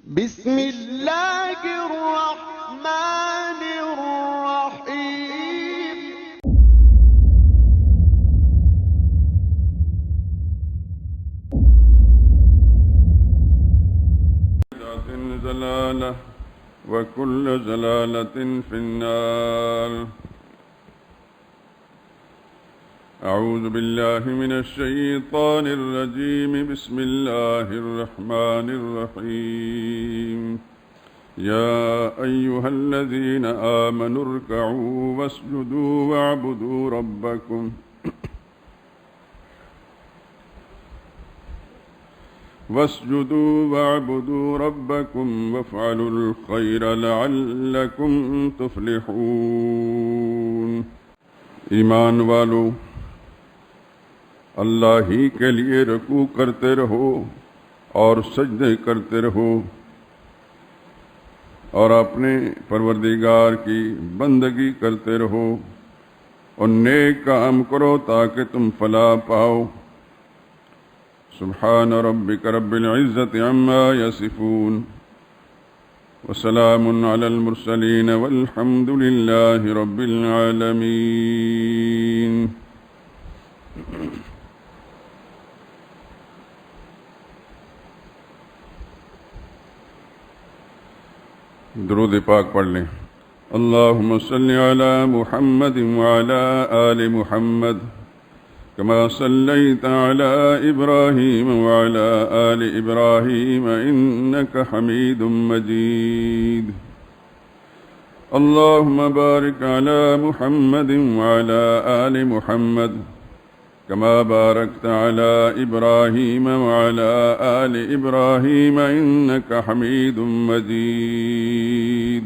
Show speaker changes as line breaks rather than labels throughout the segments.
بسم اللہ الرحمن الرحیم
زلالة وكل زلالة في النار. أعوذ بالله من الشيطان الرجيم. بسم الله الرحمن الرحيم. يا أيها الذين آمنوا اركعوا واسجدوا واعبدوا ربكم وافعلوا الخير لعلكم تفلحون. ایمان والو، اللہ ہی کے لیے رکوع کرتے رہو اور سجدے کرتے رہو اور اپنے پروردگار کی بندگی کرتے رہو اور نیک کام کرو تاکہ تم فلاح پاؤ. سبحان ربک رب العزت عما یصفون وسلام علی المرسلین والحمد للہ رب العالمین. درود پاک پڑھ لیں. اللہم صلی علی محمد وعلی آل محمد كما صليت على إبراهيم وعلى آل إبراهيم إنك حميد مجيد. اللهم بارك على محمد وعلى آل محمد كما باركت على إبراهيم وعلى آل إبراهيم إنك حميد مجيد.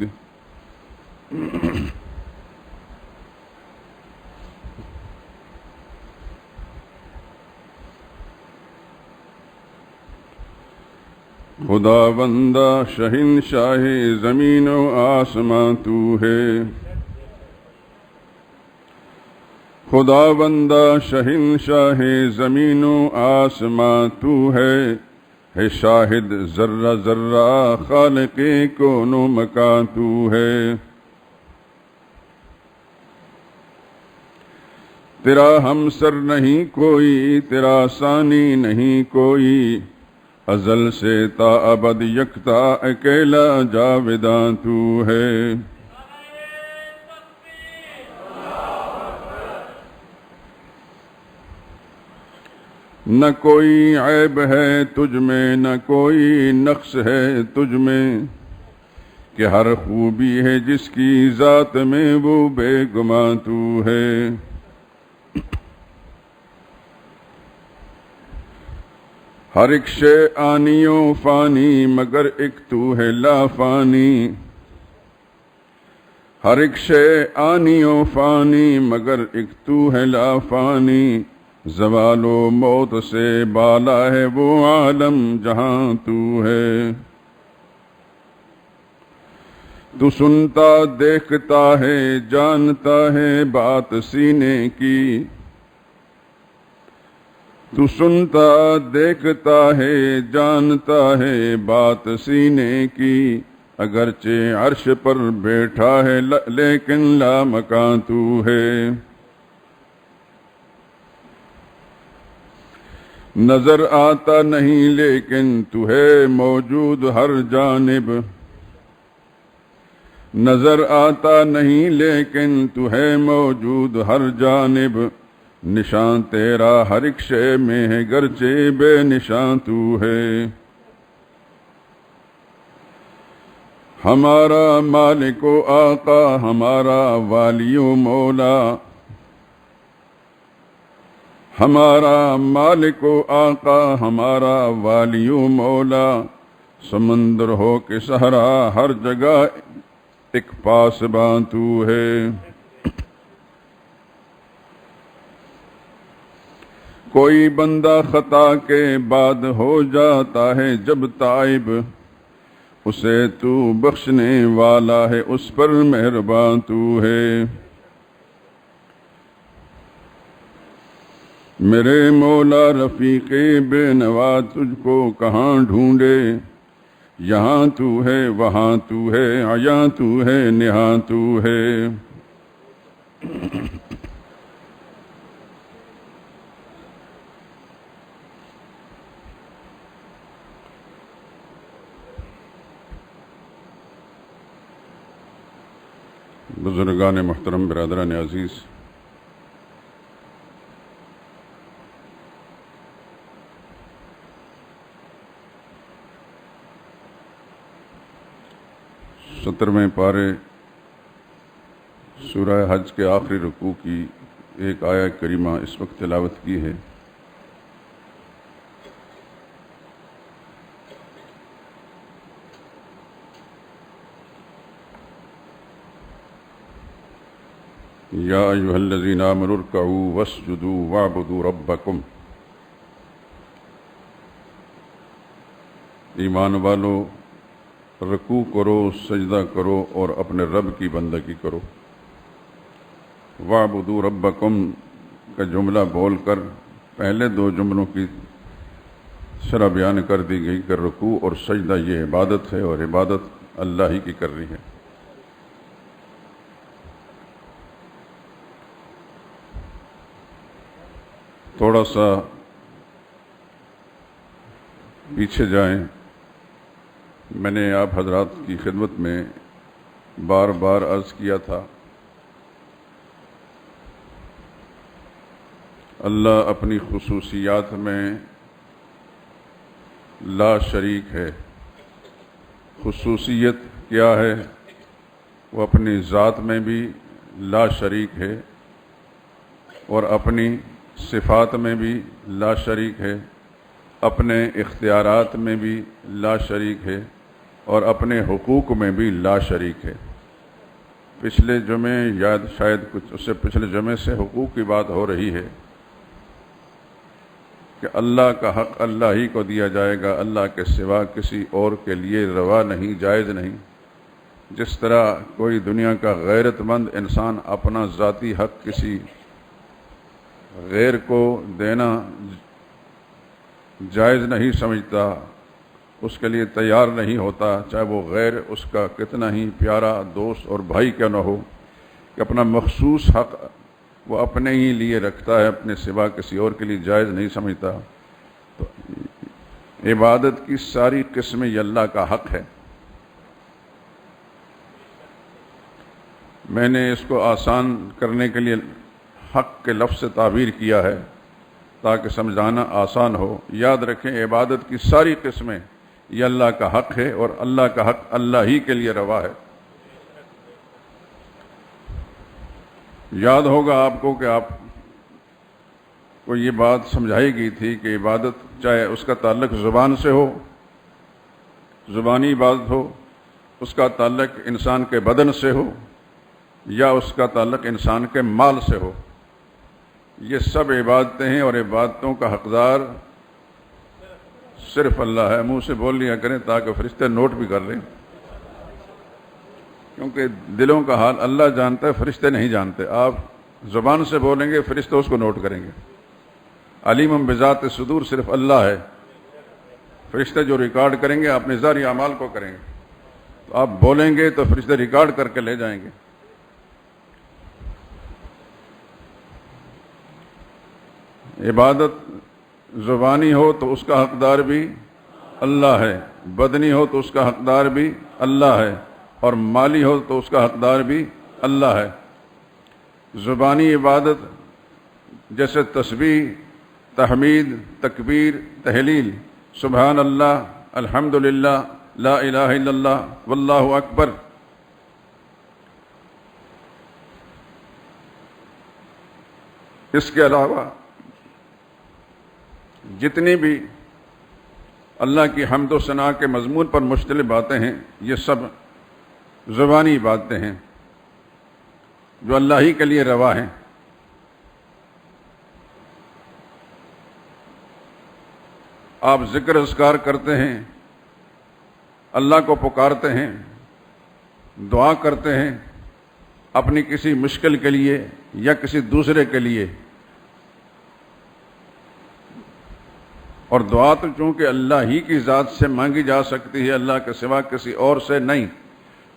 خدا بندہ شہنشاہ زمین و آسمان تو ہے. خدا بندہ شہنشاہ زمین و آسمان تو ہے شاہد ذرہ ذرہ خالق کون و مکان تو ہے. تیرا ہمسر نہیں کوئی، تیرا ثانی نہیں کوئی، ازل سے تا ابد یکتا اکیلا جاوداں تو ہے. نہ کوئی عیب ہے تجھ میں، نہ کوئی نقص ہے تجھ میں، کہ ہر خوبی ہے جس کی ذات میں وہ بے گماں تو ہے. ہر ایک شے آنی و فانی مگر ایک تو ہے لا فانی. ہر ایک شے آنی و فانی مگر ایک تو ہے لا فانی. زوال و موت سے بالا ہے وہ عالم جہاں تو ہے. تو سنتا دیکھتا ہے جانتا ہے بات سینے کی. تو سنتا دیکھتا ہے جانتا ہے بات سینے کی. اگرچہ عرش پر بیٹھا ہے لیکن لا مکان تو ہے. نظر آتا نہیں لیکن تو ہے موجود ہر جانب. نظر آتا نہیں لیکن تو ہے موجود ہر جانب. نشان تیرا ہر ایک شے میں ہے گرچہ بے نشان تو ہے. ہمارا مالک و آقا ہمارا والی و مولا. ہمارا مالک و آقا ہمارا والی و مولا. سمندر ہو کہ صحرا ہر جگہ ایک پاسباں تو ہے. کوئی بندہ خطا کے بعد ہو جاتا ہے جب تائب، اسے تو بخشنے والا ہے اس پر مہرباں تو ہے. میرے مولا رفیق بے نوا تجھ کو کہاں ڈھونڈے، یہاں تو ہے وہاں تو ہے عیاں تو ہے نہاں تو ہے بزرگان محترم، برادران عزیز، سترویں پارے سورہ حج کے آخری رکوع کی ایک آیت کریمہ اس وقت تلاوت کی ہے۔ یا ایھا الذین آمنوا ارکعوا واسجدوا واعبدوا ربکم، ایمان والو رکوع کرو، سجدہ کرو اور اپنے رب کی بندگی کرو۔ واعبدوا ربکم کا جملہ بول کر پہلے دو جملوں کی شرح بیان کر دی گئی کہ رکوع اور سجدہ یہ عبادت ہے اور عبادت اللہ ہی کی کرنی ہے۔ تھوڑا سا پیچھے جائیں، میں نے آپ حضرات کی خدمت میں بار بار عرض کیا تھا، اللہ اپنی خصوصیات میں لا شریک ہے۔ خصوصیت کیا ہے؟ وہ اپنی ذات میں بھی لا شریک ہے اور اپنی صفات میں بھی لا شریک ہے، اپنے اختیارات میں بھی لا شریک ہے اور اپنے حقوق میں بھی لا شریک ہے۔ پچھلے جمعے شاید کچھ اس سے پچھلے جمعے سے حقوق کی بات ہو رہی ہے کہ اللہ کا حق اللہ ہی کو دیا جائے گا، اللہ کے سوا کسی اور کے لیے روا نہیں، جائز نہیں۔ جس طرح کوئی دنیا کا غیرت مند انسان اپنا ذاتی حق کسی غیر کو دینا جائز نہیں سمجھتا، اس کے لیے تیار نہیں ہوتا، چاہے وہ غیر اس کا کتنا ہی پیارا دوست اور بھائی کیوں نہ ہو، کہ اپنا مخصوص حق وہ اپنے ہی لیے رکھتا ہے، اپنے سوا کسی اور کے لیے جائز نہیں سمجھتا۔ تو عبادت کی ساری قسمیں یہ اللہ کا حق ہے۔ میں نے اس کو آسان کرنے کے لیے حق کے لفظ سے تعبیر کیا ہے تاکہ سمجھانا آسان ہو۔ یاد رکھیں، عبادت کی ساری قسمیں یہ اللہ کا حق ہے اور اللہ کا حق اللہ ہی کے لیے روا ہے۔ یاد ہوگا آپ کو کہ آپ کو یہ بات سمجھائی گئی تھی کہ عبادت چاہے اس کا تعلق زبان سے ہو، زبانی عبادت ہو، اس کا تعلق انسان کے بدن سے ہو یا اس کا تعلق انسان کے مال سے ہو، یہ سب عبادتیں ہیں اور عبادتوں کا حقدار صرف اللہ ہے۔ منہ سے بول لیا کریں تاکہ فرشتے نوٹ بھی کر لیں، کیونکہ دلوں کا حال اللہ جانتا ہے، فرشتے نہیں جانتے۔ آپ زبان سے بولیں گے، فرشتے اس کو نوٹ کریں گے۔ علیم بذات صدور صرف اللہ ہے، فرشتے جو ریکارڈ کریں گے اپنے ظاہری اعمال کو کریں گے۔ تو آپ بولیں گے تو فرشتے ریکارڈ کر کے لے جائیں گے۔ عبادت زبانی ہو تو اس کا حقدار بھی اللہ ہے، بدنی ہو تو اس کا حقدار بھی اللہ ہے، اور مالی ہو تو اس کا حقدار بھی اللہ ہے۔ زبانی عبادت جیسے تسبیح، تحمید، تکبیر، تہلیل، سبحان اللہ، الحمدللہ، لا الہ الا اللہ، واللہ اکبر، اس کے علاوہ جتنی بھی اللہ کی حمد و ثنا کے مضمون پر مشتمل باتیں ہیں یہ سب زبانی باتیں ہیں جو اللہ ہی کے لیے روا ہیں۔ آپ ذکر اذکار کرتے ہیں، اللہ کو پکارتے ہیں، دعا کرتے ہیں اپنی کسی مشکل کے لیے یا کسی دوسرے کے لیے، اور دعا تو چونکہ اللہ ہی کی ذات سے مانگی جا سکتی ہے، اللہ کے سوا کسی اور سے نہیں۔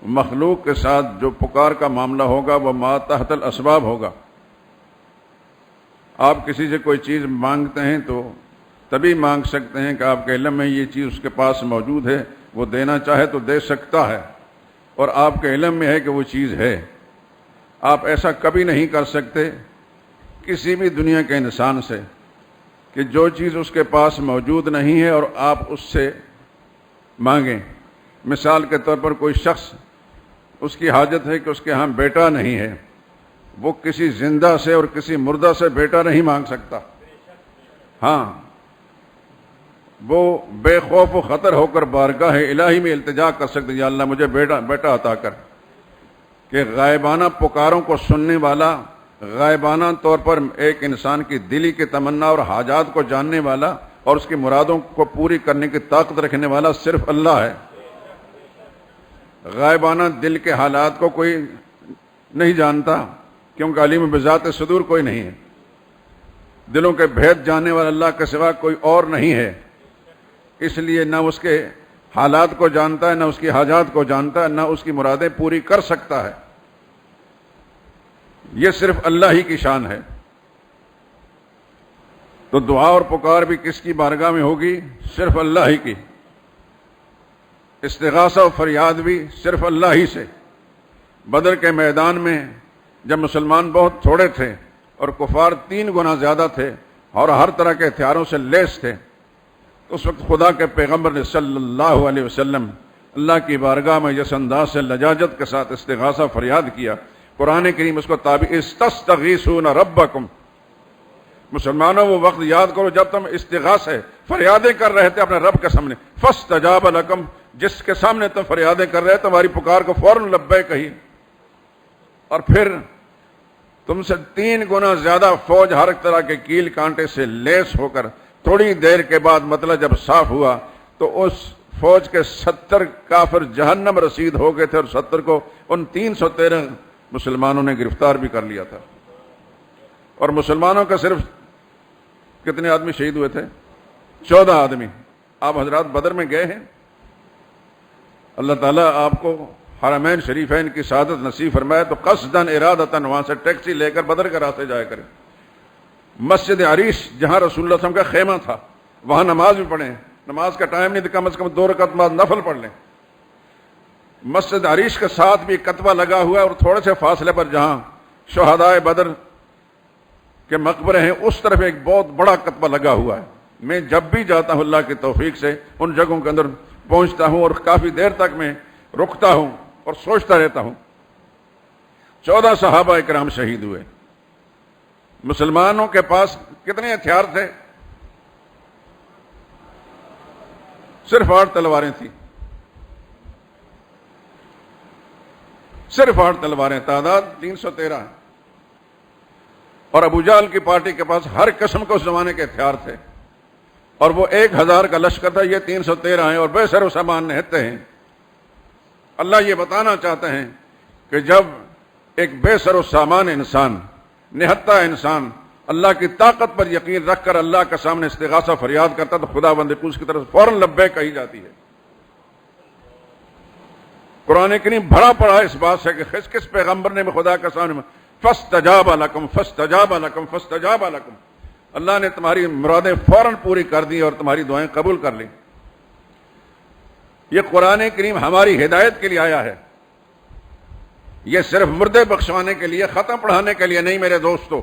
مخلوق کے ساتھ جو پکار کا معاملہ ہوگا وہ ما تحت الاسباب ہوگا۔ آپ کسی سے کوئی چیز مانگتے ہیں تو تبھی مانگ سکتے ہیں کہ آپ کے علم میں یہ چیز اس کے پاس موجود ہے، وہ دینا چاہے تو دے سکتا ہے، اور آپ کے علم میں ہے کہ وہ چیز ہے۔ آپ ایسا کبھی نہیں کر سکتے کسی بھی دنیا کے انسان سے کہ جو چیز اس کے پاس موجود نہیں ہے اور آپ اس سے مانگیں۔ مثال کے طور پر کوئی شخص، اس کی حاجت ہے کہ اس کے ہاں بیٹا نہیں ہے، وہ کسی زندہ سے اور کسی مردہ سے بیٹا نہیں مانگ سکتا۔ ہاں، وہ بے خوف و خطر ہو کر بارگاہ الہی میں التجا کر سکتے، یا اللہ مجھے بیٹا عطا کر۔ کہ غائبانہ پکاروں کو سننے والا، غائبانہ طور پر ایک انسان کی دلی کی تمنا اور حاجات کو جاننے والا اور اس کی مرادوں کو پوری کرنے کی طاقت رکھنے والا صرف اللہ ہے۔ غائبانہ دل کے حالات کو کوئی نہیں جانتا، کیونکہ علیم بذات صدور کوئی نہیں ہے۔ دلوں کے بھید جاننے والا اللہ کے سوا کوئی اور نہیں ہے، اس لیے نہ اس کے حالات کو جانتا ہے، نہ اس کی حاجات کو جانتا ہے، نہ اس کی مرادیں پوری کر سکتا ہے۔ یہ صرف اللہ ہی کی شان ہے۔ تو دعا اور پکار بھی کس کی بارگاہ میں ہوگی؟ صرف اللہ ہی کی۔ استغاثہ و فریاد بھی صرف اللہ ہی سے۔ بدر کے میدان میں جب مسلمان بہت تھوڑے تھے اور کفار 3 گنا زیادہ تھے اور ہر طرح کے ہتھیاروں سے لیس تھے، اس وقت خدا کے پیغمبر نے صلی اللہ علیہ وسلم اللہ کی بارگاہ میں جس انداز سے لجاجت کے ساتھ استغاثہ فریاد کیا، قرآن کریم اس کو تعبیر استستغیثون ربکم۔ مسلمانوں وہ وقت یاد کرو جب تم استغاثہ فریادیں کر رہے تھے اپنے رب کے سامنے، فاستجاب لکم، جس کے سامنے تم فریادیں کر رہے تمہاری پکار کو فوراً لبیک کہی، اور پھر تم سے 3 گنا زیادہ فوج ہر طرح کے کیل کانٹے سے لیس ہو کر تھوڑی دیر کے بعد مطلب جب صاف ہوا تو اس فوج کے 70 کافر جہنم رسید ہو گئے تھے، اور 70 کو ان 313 مسلمانوں نے گرفتار بھی کر لیا تھا۔ اور مسلمانوں کا صرف کتنے آدمی شہید ہوئے تھے؟ 14 آدمی۔ آپ حضرات بدر میں گئے ہیں، اللہ تعالیٰ آپ کو حرمین شریفین کی سعادت نصیب فرمائے تو قصداً ارادتاً وہاں سے ٹیکسی لے کر بدر کے راستے جایا کریں۔ مسجد عریش جہاں رسول اللہ صلی اللہ علیہ وسلم کا خیمہ تھا، وہاں نماز بھی پڑھیں۔ نماز کا ٹائم نہیں تو کم از کم 2 رکعت بعد نفل پڑھ لیں۔ مسجد عریش کے ساتھ بھی کتبہ لگا ہوا ہے، اور تھوڑے سے فاصلے پر جہاں شہدائے بدر کے مقبرے ہیں اس طرف ایک بہت بڑا کتبہ لگا ہوا ہے۔ میں جب بھی جاتا ہوں اللہ کی توفیق سے ان جگہوں کے اندر پہنچتا ہوں، اور کافی دیر تک میں رکتا ہوں اور سوچتا رہتا ہوں۔ 14 صحابہ اکرام شہید ہوئے۔ مسلمانوں کے پاس کتنے ہتھیار تھے؟ صرف 8 تلواریں تھیں، صرف 8 تلواریں، تعداد 313 ہے۔ اور ابو جہل کی پارٹی کے پاس ہر قسم کے اس زمانے کے ہتھیار تھے، اور وہ 1000 کا لشکر تھا، یہ 313 ہیں اور بے سر و سامان نہتے ہیں۔ اللہ یہ بتانا چاہتے ہیں کہ جب ایک بے سر و سامان انسان، نہتا انسان اللہ کی طاقت پر یقین رکھ کر اللہ کے سامنے استغاثہ فریاد کرتا تو خدا بند اس کی طرف فوراً لبیک کہی جاتی ہے۔ قرآن کریم بھرا پڑا ہے اس بات سے کہ کس پیغمبر نے خدا کے سامنے فاستجاب لکم فاستجاب لکم فاستجاب لکم، اللہ نے تمہاری مرادیں فوراً پوری کر دی اور تمہاری دعائیں قبول کر لی۔ یہ قرآن کریم ہماری ہدایت کے لیے آیا ہے، یہ صرف مردے بخشوانے کے لیے، ختم پڑھانے کے لیے نہیں میرے دوستو،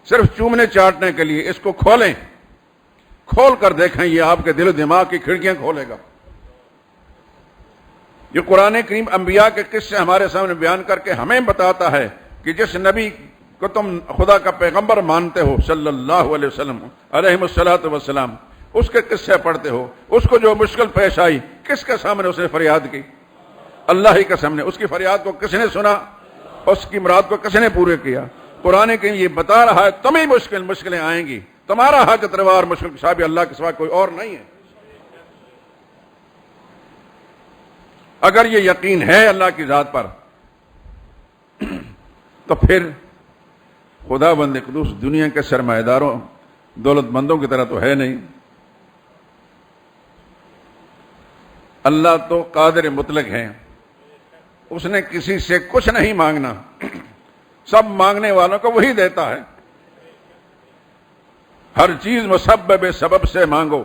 صرف چومنے چاٹنے کے لیے۔ اس کو کھولیں، کھول کر دیکھیں، یہ آپ کے دل و دماغ کی کھڑکیاں کھولے گا۔ یہ قرآن کریم انبیاء کے قصے ہمارے سامنے بیان کر کے ہمیں بتاتا ہے کہ جس نبی کو تم خدا کا پیغمبر مانتے ہو صلی اللہ علیہ وسلم علیہ الصلوۃ والسلام، اس کے قصے پڑھتے ہو، اس کو جو مشکل پیش آئی کس کے سامنے اس نے فریاد کی؟ اللہ ہی کے سامنے۔ اس کی فریاد کو کس نے سنا؟ اس کی مراد کو کس نے پورے کیا؟ قرآن کریم یہ بتا رہا ہے تمہیں مشکلیں آئیں گی، تمہارا حاجت روا اور مشکل کشا بھی اللہ کے سوا کوئی اور نہیں ہے۔ اگر یہ یقین ہے اللہ کی ذات پر تو پھر خدا بند قدوس دنیا کے سرمایہ داروں دولت مندوں کی طرح تو ہے نہیں. اللہ تو قادر مطلق ہیں، اس نے کسی سے کچھ نہیں مانگنا، سب مانگنے والوں کو وہی دیتا ہے. ہر چیز مسبب سبب سے مانگو.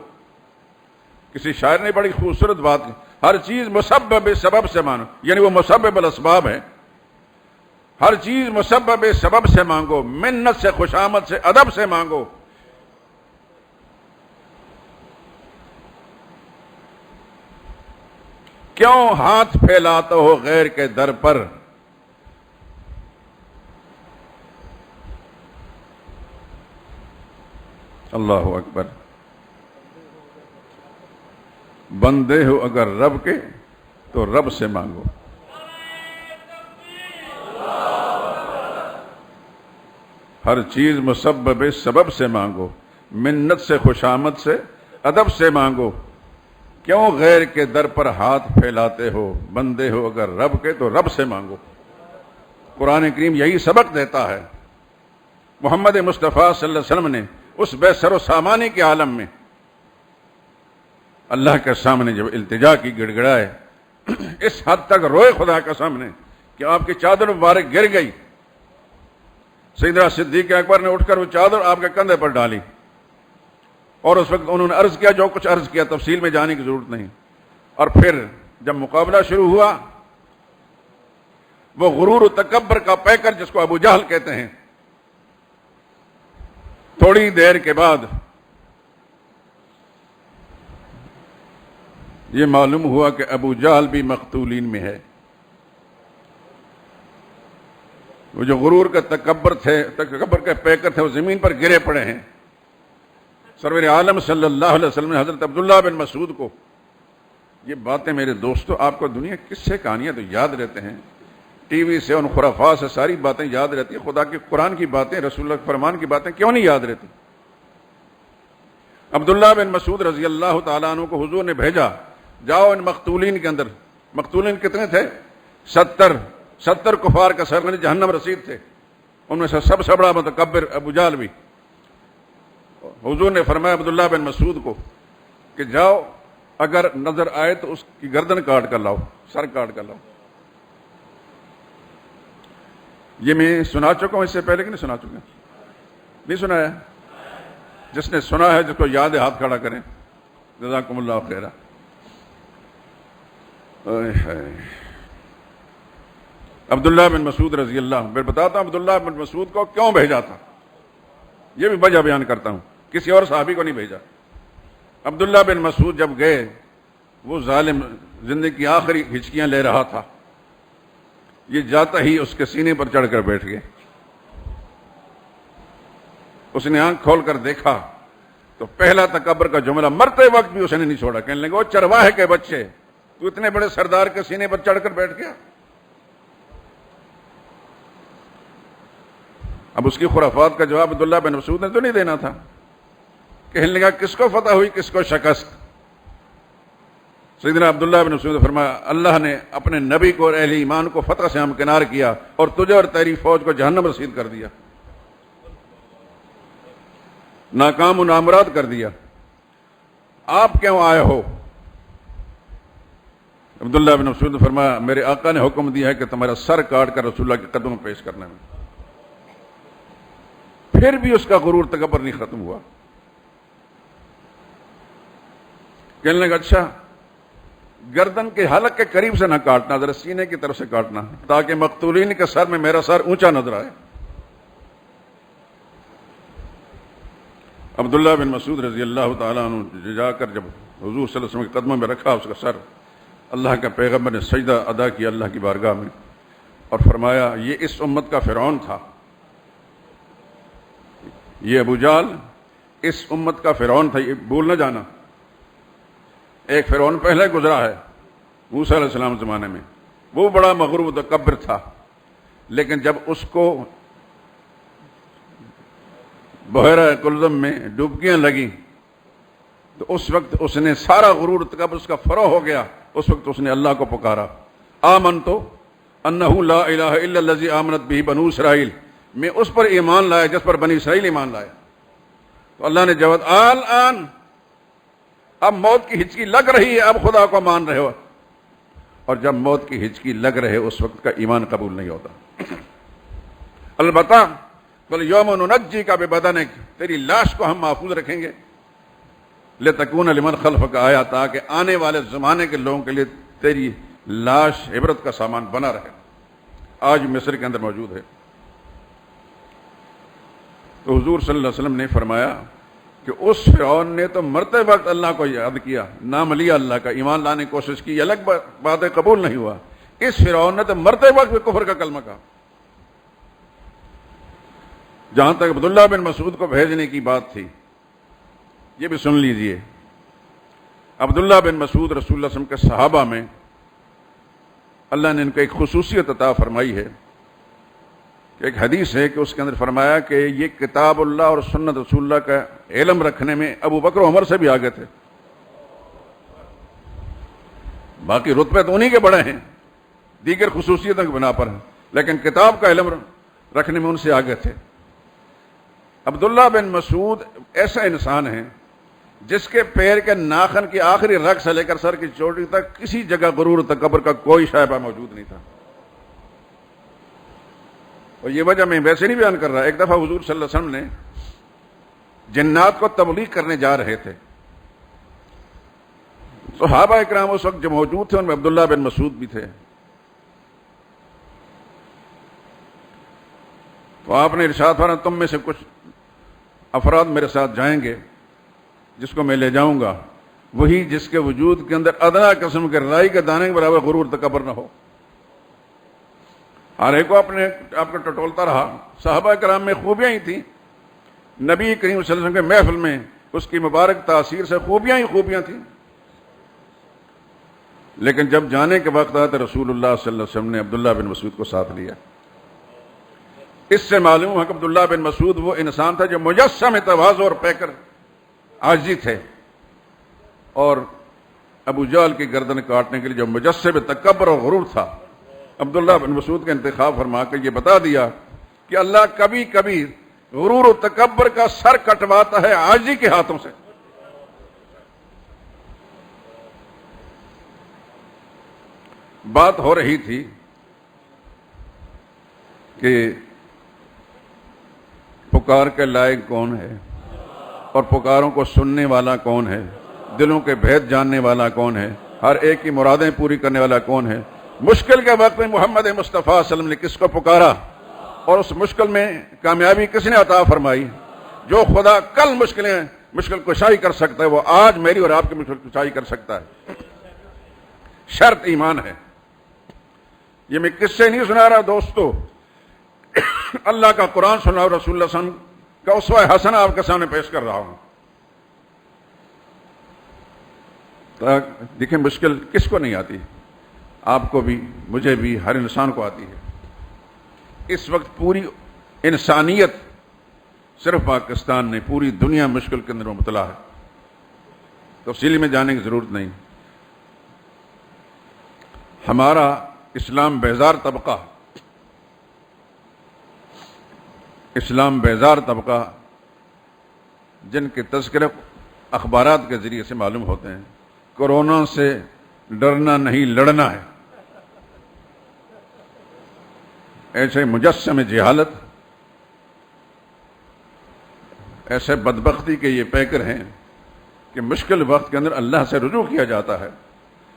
کسی شاعر نے بڑی خوبصورت بات کی، ہر چیز مسبب سبب سے مانگو، یعنی وہ مسبب الاسباب ہے. ہر چیز مسبب سبب سے مانگو، منت سے، خوشامد سے، ادب سے مانگو. کیوں ہاتھ پھیلاتے ہو غیر کے در پر؟ اللہ اکبر. بندے ہو اگر رب کے تو رب سے مانگو. ہر چیز مسبب سبب سے مانگو، منت سے، خوشامد سے، ادب سے مانگو. کیوں غیر کے در پر ہاتھ پھیلاتے ہو؟ بندے ہو اگر رب کے تو رب سے مانگو. قرآن کریم یہی سبق دیتا ہے. محمد مصطفیٰ صلی اللہ علیہ وسلم نے اس بے سر و سامانی کے عالم میں اللہ کے سامنے جب التجا کی، گڑ گڑائے، اس حد تک روئے خدا کے سامنے کہ آپ کی چادر مبارک گر گئی. سیدنا صدیق اکبر نے اٹھ کر وہ چادر آپ کے کندھے پر ڈالی، اور اس وقت انہوں نے عرض کیا جو کچھ عرض کیا، تفصیل میں جانے کی ضرورت نہیں. اور پھر جب مقابلہ شروع ہوا، وہ غرور و تکبر کا پیکر جس کو ابو جہل کہتے ہیں، تھوڑی دیر کے بعد یہ معلوم ہوا کہ ابو جہل بھی مقتولین میں ہے. وہ جو غرور کا تکبر کے پیکر تھے، وہ زمین پر گرے پڑے ہیں. سرور عالم صلی اللہ علیہ وسلم نے حضرت عبداللہ بن مسعود کو، یہ باتیں میرے دوستو آپ کو دنیا کس سے کہانیاں تو یاد رہتے ہیں، ٹی وی سے، ان خرافات سے ساری باتیں یاد رہتی ہیں، خدا کے قرآن کی باتیں، رسول اللہ کے فرمان کی باتیں کیوں نہیں یاد رہتی؟ عبداللہ بن مسعود رضی اللہ تعالیٰ عنہ کو حضور نے بھیجا، جاؤ ان مقتولین کے اندر. مقتولین کتنے تھے؟ 70 کفار کا سرگن جہنم رسید تھے. ان میں سے سب سے بڑا متکبر ابو جہل بھی. حضور نے فرمایا عبداللہ بن مسعود کو کہ جاؤ، اگر نظر آئے تو اس کی گردن کاٹ کر لاؤ، سر کاٹ کر لاؤ. یہ میں سنا چکا ہوں اس سے پہلے کہ نہیں سنا چکا؟ نہیں سنایا؟ جس نے سنا ہے، جس کو یاد ہے، ہاتھ کھڑا کریں. جزاکم اللہ خیرہ. عبداللہ بن مسعود رضی اللہ، میں بتاتا ہوں عبداللہ بن مسعود کو کیوں بھیجا تھا، یہ بھی وجہ بیان کرتا ہوں. کسی اور صحابی کو نہیں بھیجا. عبداللہ بن مسعود جب گئے، وہ ظالم زندگی کی آخری ہچکیاں لے رہا تھا. یہ جاتا ہی اس کے سینے پر چڑھ کر بیٹھ گئے. اس نے آنکھ کھول کر دیکھا تو پہلا تکبر کا جملہ مرتے وقت بھی اس نے نہیں چھوڑا. کہنے لگا، وہ چرواہے کے بچے، تو اتنے بڑے سردار کے سینے پر چڑھ کر بیٹھ گیا. اب اس کی خرافات کا جواب عبداللہ بن مسعود نے تو نہیں دینا تھا. کہنے لگا، کس کو فتح ہوئی، کس کو شکست؟ سیدنا عبداللہ بن مسعود نے فرمایا، اللہ نے اپنے نبی کو اور اہل ایمان کو فتح سے ہمکنار کیا اور تجھے اور تیری فوج کو جہنم رسید کر دیا، ناکام و نامراد کر دیا. آپ کیوں آئے ہو؟ عبداللہ بن مسعود نے فرمایا، میرے آقا نے حکم دیا ہے کہ تمہارا سر کاٹ کر رسول اللہ کے قدموں میں پیش کرنے میں. پھر بھی اس کا غرور تکبر نہیں ختم ہوا. کہنے لگا، اچھا گردن کے حلق کے قریب سے نہ کاٹنا، ذرا سینے کی طرف سے کاٹنا، تاکہ مقتولین کے سر میں میرا سر اونچا نظر آئے. عبداللہ بن مسعود رضی اللہ تعالیٰ عنہ جا کر جب حضور صلی اللہ علیہ وسلم کے قدموں میں رکھا اس کا سر، اللہ کا پیغمبر نے سجدہ ادا کیا اللہ کی بارگاہ میں اور فرمایا، یہ اس امت کا فرعون تھا. یہ ابو جہل اس امت کا فرعون تھا، یہ بھول نہ جانا. ایک فرعون پہلے گزرا ہے موسیٰ علیہ السلام زمانے میں، وہ بڑا مغرور و متکبر تھا، لیکن جب اس کو بحیرہ کلزم میں ڈبکیاں لگیں تو اس وقت اس نے سارا غرور تکبر اس کا فروغ ہو گیا. اس وقت اس نے اللہ کو پکارا، آمنتو انہ لا الہ الا الذی آمنت بہ بنو اسرائیل، میں اس پر ایمان لایا جس پر بنی اسرائیل ایمان لایا. تو اللہ نے جواب آن اب موت کی ہچکی لگ رہی ہے، اب خدا کو مان رہے ہو، اور جب موت کی ہچکی لگ رہے اس وقت کا ایمان قبول نہیں ہوتا۔ البتہ یوم ننجی کا ببدنک، تیری لاش کو ہم محفوظ رکھیں گے، لتکون لمن خلفک آیا، تاکہ آنے والے زمانے کے لوگوں کے لیے تیری لاش عبرت کا سامان بنا رہے۔ آج مصر کے اندر موجود ہے۔ تو حضور صلی اللہ علیہ وسلم نے فرمایا کہ اس فرعون نے تو مرتے وقت اللہ کو یاد کیا، نام لیا اللہ کا، ایمان لانے کی کوشش کی، الگ بات ہے، قبول نہیں ہوا۔ اس فرعون نے تو مرتے وقت بھی کفر کا کلمہ کہا۔ جہاں تک عبداللہ بن مسعود کو بھیجنے کی بات تھی، یہ بھی سن لیجئے۔ عبداللہ بن مسعود رسول اللہ صلی اللہ علیہ وسلم کے صحابہ میں اللہ نے ان کو ایک خصوصیت عطا فرمائی ہے کہ ایک حدیث ہے کہ اس کے اندر فرمایا کہ یہ کتاب اللہ اور سنت رسول اللہ کا علم رکھنے میں ابو بکر و عمر سے بھی آگے تھے۔ باقی رتبے تو انہی کے بڑے ہیں، دیگر خصوصیتوں کی بنا پر ہیں، لیکن کتاب کا علم رکھنے میں ان سے آگے تھے۔ عبداللہ بن مسعود ایسا انسان ہے جس کے پیر کے ناخن کی آخری رگ سے لے کر سر کی چوٹی تک کسی جگہ غرور و تکبر کا کوئی شائبہ موجود نہیں تھا۔ اور یہ وجہ میں ویسے نہیں بیان کر رہا۔ ایک دفعہ حضور صلی اللہ علیہ وسلم نے جنات کو تبلیغ کرنے جا رہے تھے، صحابہ اکرام اس وقت جو موجود تھے ان میں عبداللہ بن مسعود بھی تھے۔ تو آپ نے ارشاد فرمایا تم میں سے کچھ افراد میرے ساتھ جائیں گے، جس کو میں لے جاؤں گا وہی جس کے وجود کے اندر ادنا قسم کے رائی کے دانے کے برابر غرور تکبر نہ ہو۔ ہر ایک کو آپ کو ٹٹولتا رہا۔ صحابہ کرام میں خوبیاں ہی تھیں، نبی کریم صلی اللہ علیہ وسلم کے محفل میں اس کی مبارک تاثیر سے خوبیاں ہی خوبیاں تھیں، لیکن جب جانے کے وقت آیا تو رسول اللہ صلی اللہ علیہ وسلم نے عبداللہ بن مسعود کو ساتھ لیا۔ اس سے معلوم ہے کہ عبداللہ بن مسعود وہ انسان تھا جو مجسم تواضع اور پیکر عاجزی تھے، اور ابو جہل کی گردن کاٹنے کے لیے جو مجسم تکبر اور غرور تھا، عبداللہ بن مسعود کا انتخاب فرما کر یہ بتا دیا کہ اللہ کبھی کبھی غرور و تکبر کا سر کٹواتا ہے عاجزی کے ہاتھوں سے۔ بات ہو رہی تھی کہ پکار کے لائق کون ہے اور پکاروں کو سننے والا کون ہے، دلوں کے بھید جاننے والا کون ہے، ہر ایک کی مرادیں پوری کرنے والا کون ہے۔ مشکل کے وقت میں محمد مصطفیٰ صلی اللہ علیہ وسلم نے کس کو پکارا اور اس مشکل میں کامیابی کس نے عطا فرمائی؟ جو خدا کل مشکل کشائی کر سکتا ہے وہ آج میری اور آپ کی مشکل کشائی کر سکتا ہے۔ شرط ایمان ہے۔ یہ میں کس سے نہیں سنا رہا دوستو، اللہ کا قرآن سنا اور رسول اللہ صلی اللہ علیہ وسلم کا اسوہ حسنہ آپ کے سامنے پیش کر رہا ہوں۔ دیکھیں مشکل کس کو نہیں آتی، آپ کو بھی، مجھے بھی، ہر انسان کو آتی ہے۔ اس وقت پوری انسانیت، صرف پاکستان نے، پوری دنیا مشکل کے اندر مبتلا ہے، تفصیلی میں جانے کی ضرورت نہیں۔ ہمارا اسلام بیزار طبقہ، اسلام بیزار طبقہ جن کے تذکرے اخبارات کے ذریعے سے معلوم ہوتے ہیں، کورونا سے ڈرنا نہیں لڑنا ہے، ایسے مجسم جہالت، ایسے بدبختی کے یہ پیکر ہیں کہ مشکل وقت کے اندر اللہ سے رجوع کیا جاتا ہے۔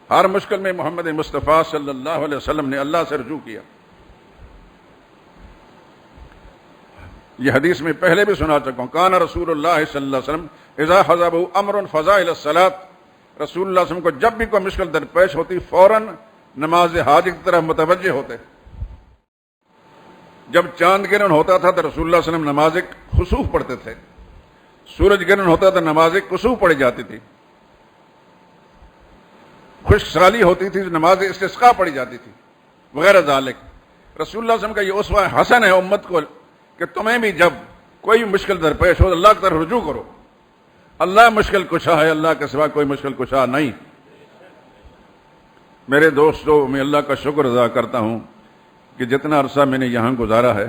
ہر مشکل میں محمد مصطفیٰ صلی اللہ علیہ وسلم نے اللہ سے رجوع کیا۔ یہ حدیث میں پہلے بھی سنا چکا ہوں، کان رسول اللہ صلی اللہ علیہ وسلم اذا حضبہ امر فزع الی الصلاۃ، رسول اللہ صلی اللہ علیہ وسلم کو جب بھی کوئی مشکل درپیش ہوتی فوراً نماز حاجت کی طرف متوجہ ہوتے۔ جب چاند گرہن ہوتا تھا تو رسول اللہ صلی اللہ علیہ وسلم نماز خسوف پڑھتے تھے، سورج گرہن ہوتا تھا نماز کسوف پڑھی جاتی تھی، خشک سالی ہوتی تھی نماز استسقاء پڑھی جاتی تھی، وغیرہ ذالک۔ رسول اللہ صلی اللہ علیہ وسلم کا یہ اسوہ حسن ہے امت کو کہ تمہیں بھی جب کوئی مشکل درپیش ہو اللہ کی طرف رجوع کرو۔ اللہ مشکل کشا ہے، اللہ کے سوا کوئی مشکل کشا نہیں۔ میرے دوستو، میں اللہ کا شکر ادا کرتا ہوں کہ جتنا عرصہ میں نے یہاں گزارا ہے،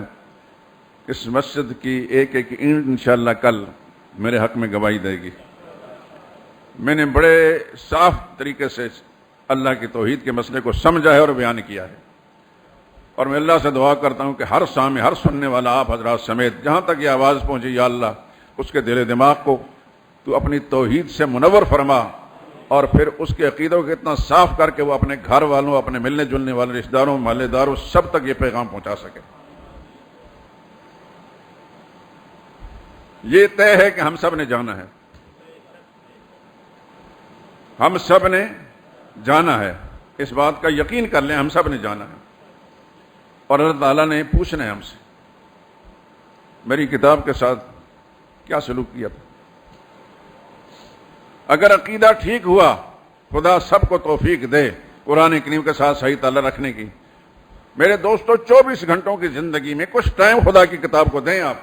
اس مسجد کی ایک ایک اینٹ انشاءاللہ کل میرے حق میں گواہی دے گی۔ میں نے بڑے صاف طریقے سے اللہ کی توحید کے مسئلے کو سمجھا ہے اور بیان کیا ہے، اور میں اللہ سے دعا کرتا ہوں کہ ہر سامع، ہر سننے والا، آپ حضرات سمیت، جہاں تک یہ آواز پہنچی، یا اللہ اس کے دل و دماغ کو تو اپنی توحید سے منور فرما، اور پھر اس کے عقیدوں کو اتنا صاف کر کے وہ اپنے گھر والوں، اپنے ملنے جلنے والے رشتہ داروں، محلے داروں، سب تک یہ پیغام پہنچا سکے۔ یہ طے ہے کہ ہم سب نے جانا ہے، ہم سب نے جانا ہے، اس بات کا یقین کر لیں، ہم سب نے جانا ہے، اور اللہ تعالیٰ نے پوچھنا ہے ہم سے میری کتاب کے ساتھ کیا سلوک کیا تھا۔ اگر عقیدہ ٹھیک ہوا، خدا سب کو توفیق دے قرآن کریم کے ساتھ صحیح تعلق رکھنے کی۔ میرے دوستو، 24 گھنٹوں کی زندگی میں کچھ ٹائم خدا کی کتاب کو دیں آپ۔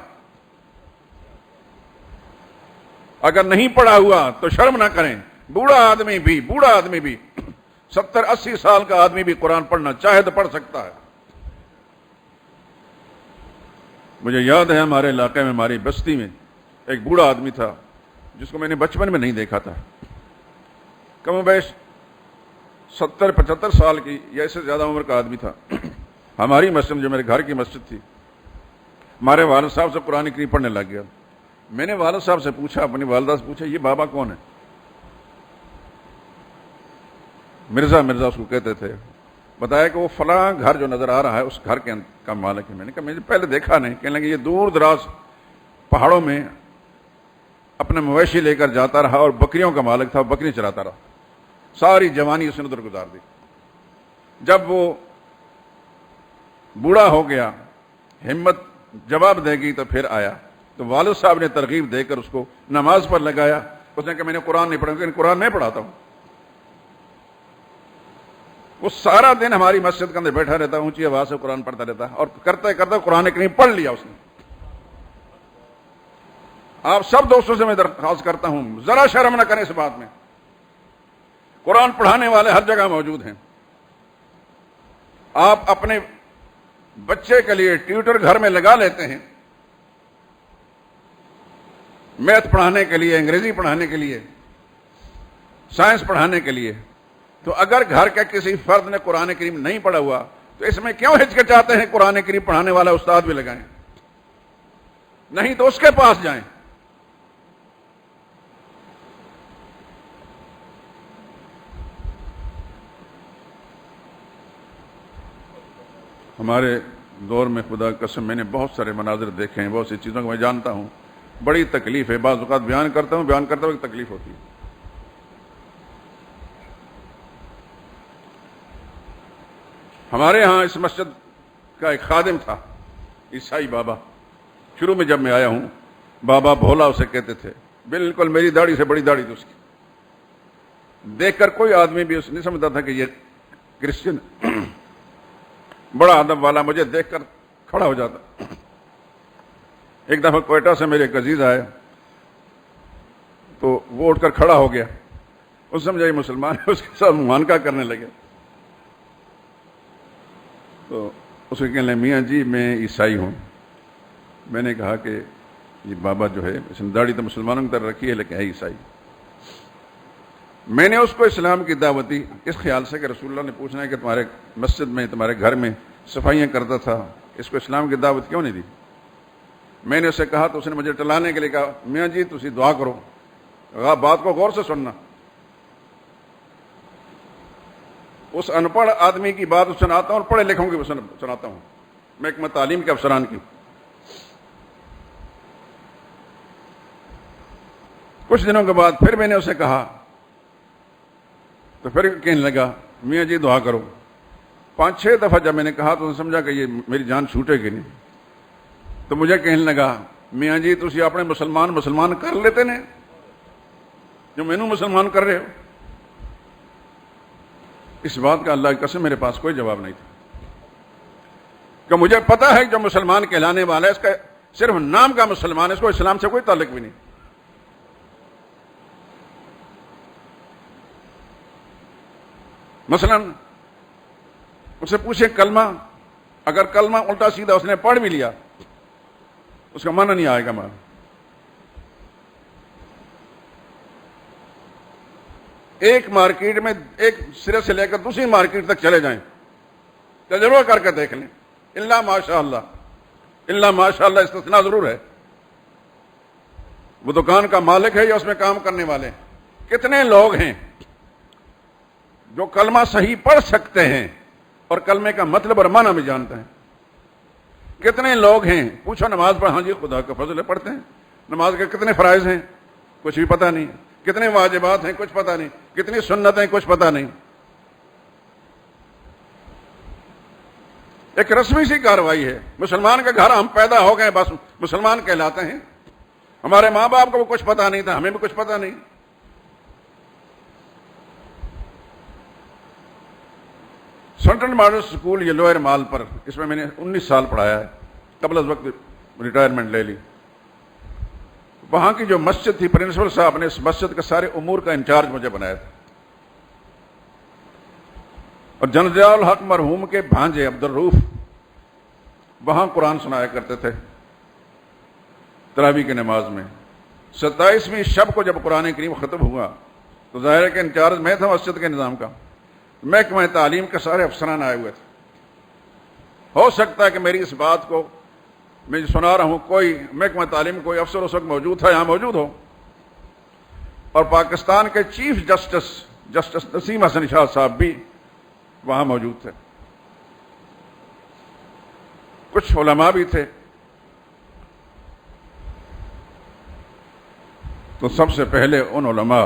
اگر نہیں پڑھا ہوا تو شرم نہ کریں، بوڑھا آدمی بھی 70-80 سال کا آدمی بھی قرآن پڑھنا چاہے تو پڑھ سکتا ہے۔ مجھے یاد ہے ہمارے علاقے میں، ہماری بستی میں ایک بوڑھا آدمی تھا جس کو میں نے بچپن میں نہیں دیکھا تھا، کم و بیش 70-75 سال کی یا اس سے زیادہ عمر کا آدمی تھا۔ ہماری مسجد، جو میرے گھر کی مسجد تھی، ہمارے والد صاحب سے قرآن کریم پڑھنے لگ گیا۔ میں نے والد صاحب سے پوچھا، اپنی والدہ سے پوچھا، یہ بابا کون ہے؟ مرزا اس کو کہتے تھے۔ بتایا کہ وہ فلاں گھر جو نظر آ رہا ہے اس گھر کے کا مالک ہے۔ میں نے کہا میں نے پہلے دیکھا نہیں۔ کہنے لگے یہ دور دراز پہاڑوں میں اپنے مویشی لے کر جاتا رہا اور بکریوں کا مالک تھا، بکری چراتا رہا، ساری جوانی اس نے ادھر گزار دی۔ جب وہ بوڑھا ہو گیا، ہمت جواب دے گی تو پھر آیا، تو والد صاحب نے ترغیب دے کر اس کو نماز پر لگایا۔ اس نے کہا میں نے قرآن نہیں پڑھا، کہ قرآن میں پڑھاتا ہوں۔ وہ سارا دن ہماری مسجد کے اندر بیٹھا رہتا، اونچی آواز سے قرآن پڑھتا رہتا، اور کرتے کرتے قرآن کریم پڑھ لیا اس نے۔ آپ سب دوستوں سے میں درخواست کرتا ہوں، ذرا شرم نہ کریں اس بات میں۔ قرآن پڑھانے والے ہر جگہ موجود ہیں۔ آپ اپنے بچے کے لیے ٹیوٹر گھر میں لگا لیتے ہیں، میتھ پڑھانے کے لیے، انگریزی پڑھانے کے لیے، سائنس پڑھانے کے لیے، تو اگر گھر کے کسی فرد نے قرآن کریم نہیں پڑھا ہوا تو اس میں کیوں ہچکچاتے ہیں؟ قرآن کریم پڑھانے والا استاد بھی لگائیں، نہیں تو اس کے پاس جائیں۔ ہمارے دور میں خدا قسم میں نے بہت سارے مناظر دیکھے ہیں، بہت سی چیزوں کو میں جانتا ہوں، بڑی تکلیف ہے، بعض اوقات بیان کرتے ہوئے تکلیف ہوتی ہے۔ ہمارے ہاں اس مسجد کا ایک خادم تھا، عیسائی بابا۔ شروع میں جب میں آیا ہوں، بابا بھولا اسے کہتے تھے، بالکل میری داڑھی سے بڑی داڑھی تھی اس کی۔ دیکھ کر کوئی آدمی بھی اس نہیں سمجھتا تھا کہ یہ کرسچن، بڑا ادب والا، مجھے دیکھ کر کھڑا ہو جاتا۔ ایک دفعہ کوئٹہ سے میرے ایک عزیز آئے تو وہ اٹھ کر کھڑا ہو گیا، اس سمجھا یہ مسلمان ہے، اس کے ساتھ معانقہ کرنے لگے۔ تو اس کے کہنے لگے میاں جی میں عیسائی ہوں۔ میں نے کہا کہ یہ بابا جو ہے اس نے داڑھی تو مسلمانوں کی طرح رکھی ہے لیکن ہے عیسائی۔ میں نے اس کو اسلام کی دعوت دی اس خیال سے کہ رسول اللہ نے پوچھنا ہے کہ تمہارے مسجد میں، تمہارے گھر میں صفائیاں کرتا تھا، اس کو اسلام کی دعوت کیوں نہیں دی؟ میں نے اسے کہا تو اس نے مجھے ٹلانے کے لیے کہا میاں جی تسی دعا کرو، بات کو غور سے سننا۔ اس ان پڑھ آدمی کی بات سناتا ہوں اور پڑھے لکھوں کی سناتا ہوں، محکمہ تعلیم کے افسران کی۔ کچھ دنوں کے بعد پھر میں نے اسے کہا تو پھر کہنے لگا میاں جی دعا کرو۔ 5-6 دفعہ جب میں نے کہا تو سمجھا کہ یہ میری جان چھوٹے گی نہیں، تو مجھے کہنے لگا میاں جی تسی اپنے مسلمان کر لیتے نے جو مینوں مسلمان کر رہے ہو۔ اس بات کا اللہ کی قسم میرے پاس کوئی جواب نہیں تھا، کہ مجھے پتا ہے جو مسلمان کہلانے والا ہے اس کا صرف نام کا مسلمان ہے، اس کو اسلام سے کوئی تعلق بھی نہیں۔ مثلا اسے پوچھے کلمہ، اگر کلمہ الٹا سیدھا اس نے پڑھ بھی لیا اس کا معنی نہیں آئے گا مانا۔ ایک مارکیٹ میں ایک سرے سے لے کر دوسری مارکیٹ تک چلے جائیں، تجربہ کر کے دیکھ لیں، اللہ ماشاء اللہ استثناء ضرور ہے، وہ دکان کا مالک ہے یا اس میں کام کرنے والے، کتنے لوگ ہیں جو کلمہ صحیح پڑھ سکتے ہیں اور کلمے کا مطلب اور معنی بھی جانتے ہیں؟ کتنے لوگ ہیں، پوچھو نماز پڑھ، ہاں جی خدا کا فضل ہے پڑھتے ہیں، نماز کے کتنے فرائض ہیں کچھ بھی پتہ نہیں، کتنے واجبات ہیں کچھ پتہ نہیں، کتنی سنت ہیں کچھ پتہ نہیں۔ ایک رسمی سی کارروائی ہے، مسلمان کا گھر ہم پیدا ہو گئے بس مسلمان کہلاتے ہیں، ہمارے ماں باپ کو وہ کچھ پتہ نہیں تھا، ہمیں بھی کچھ پتہ نہیں۔ سنٹرل ماڈل اسکول یہ لوئر مال پر، اس میں نے 19 سال پڑھایا ہے، قبل از وقت ریٹائرمنٹ لے لی۔ وہاں کی جو مسجد تھی، پرنسپل صاحب نے اس مسجد کے سارے امور کا انچارج مجھے بنایا تھا، اور جنرل الحق مرحوم کے بھانجے عبدالرؤف وہاں قرآن سنایا کرتے تھے تراویح کی نماز میں۔ 27ویں شب کو جب قرآن کریم ختم ہوا تو ظاہر ہے کہ انچارج میں تھا مسجد کے نظام کا، محکمہ تعلیم کے سارے افسران آئے ہوئے تھے۔ ہو سکتا ہے کہ میری اس بات کو میں جو سنا رہا ہوں کوئی محکمہ تعلیم کوئی افسر اس وقت موجود تھا، یہاں موجود ہو، اور پاکستان کے چیف جسٹس نسیم حسن شاہ صاحب بھی وہاں موجود تھے، کچھ علماء بھی تھے۔ تو سب سے پہلے ان علماء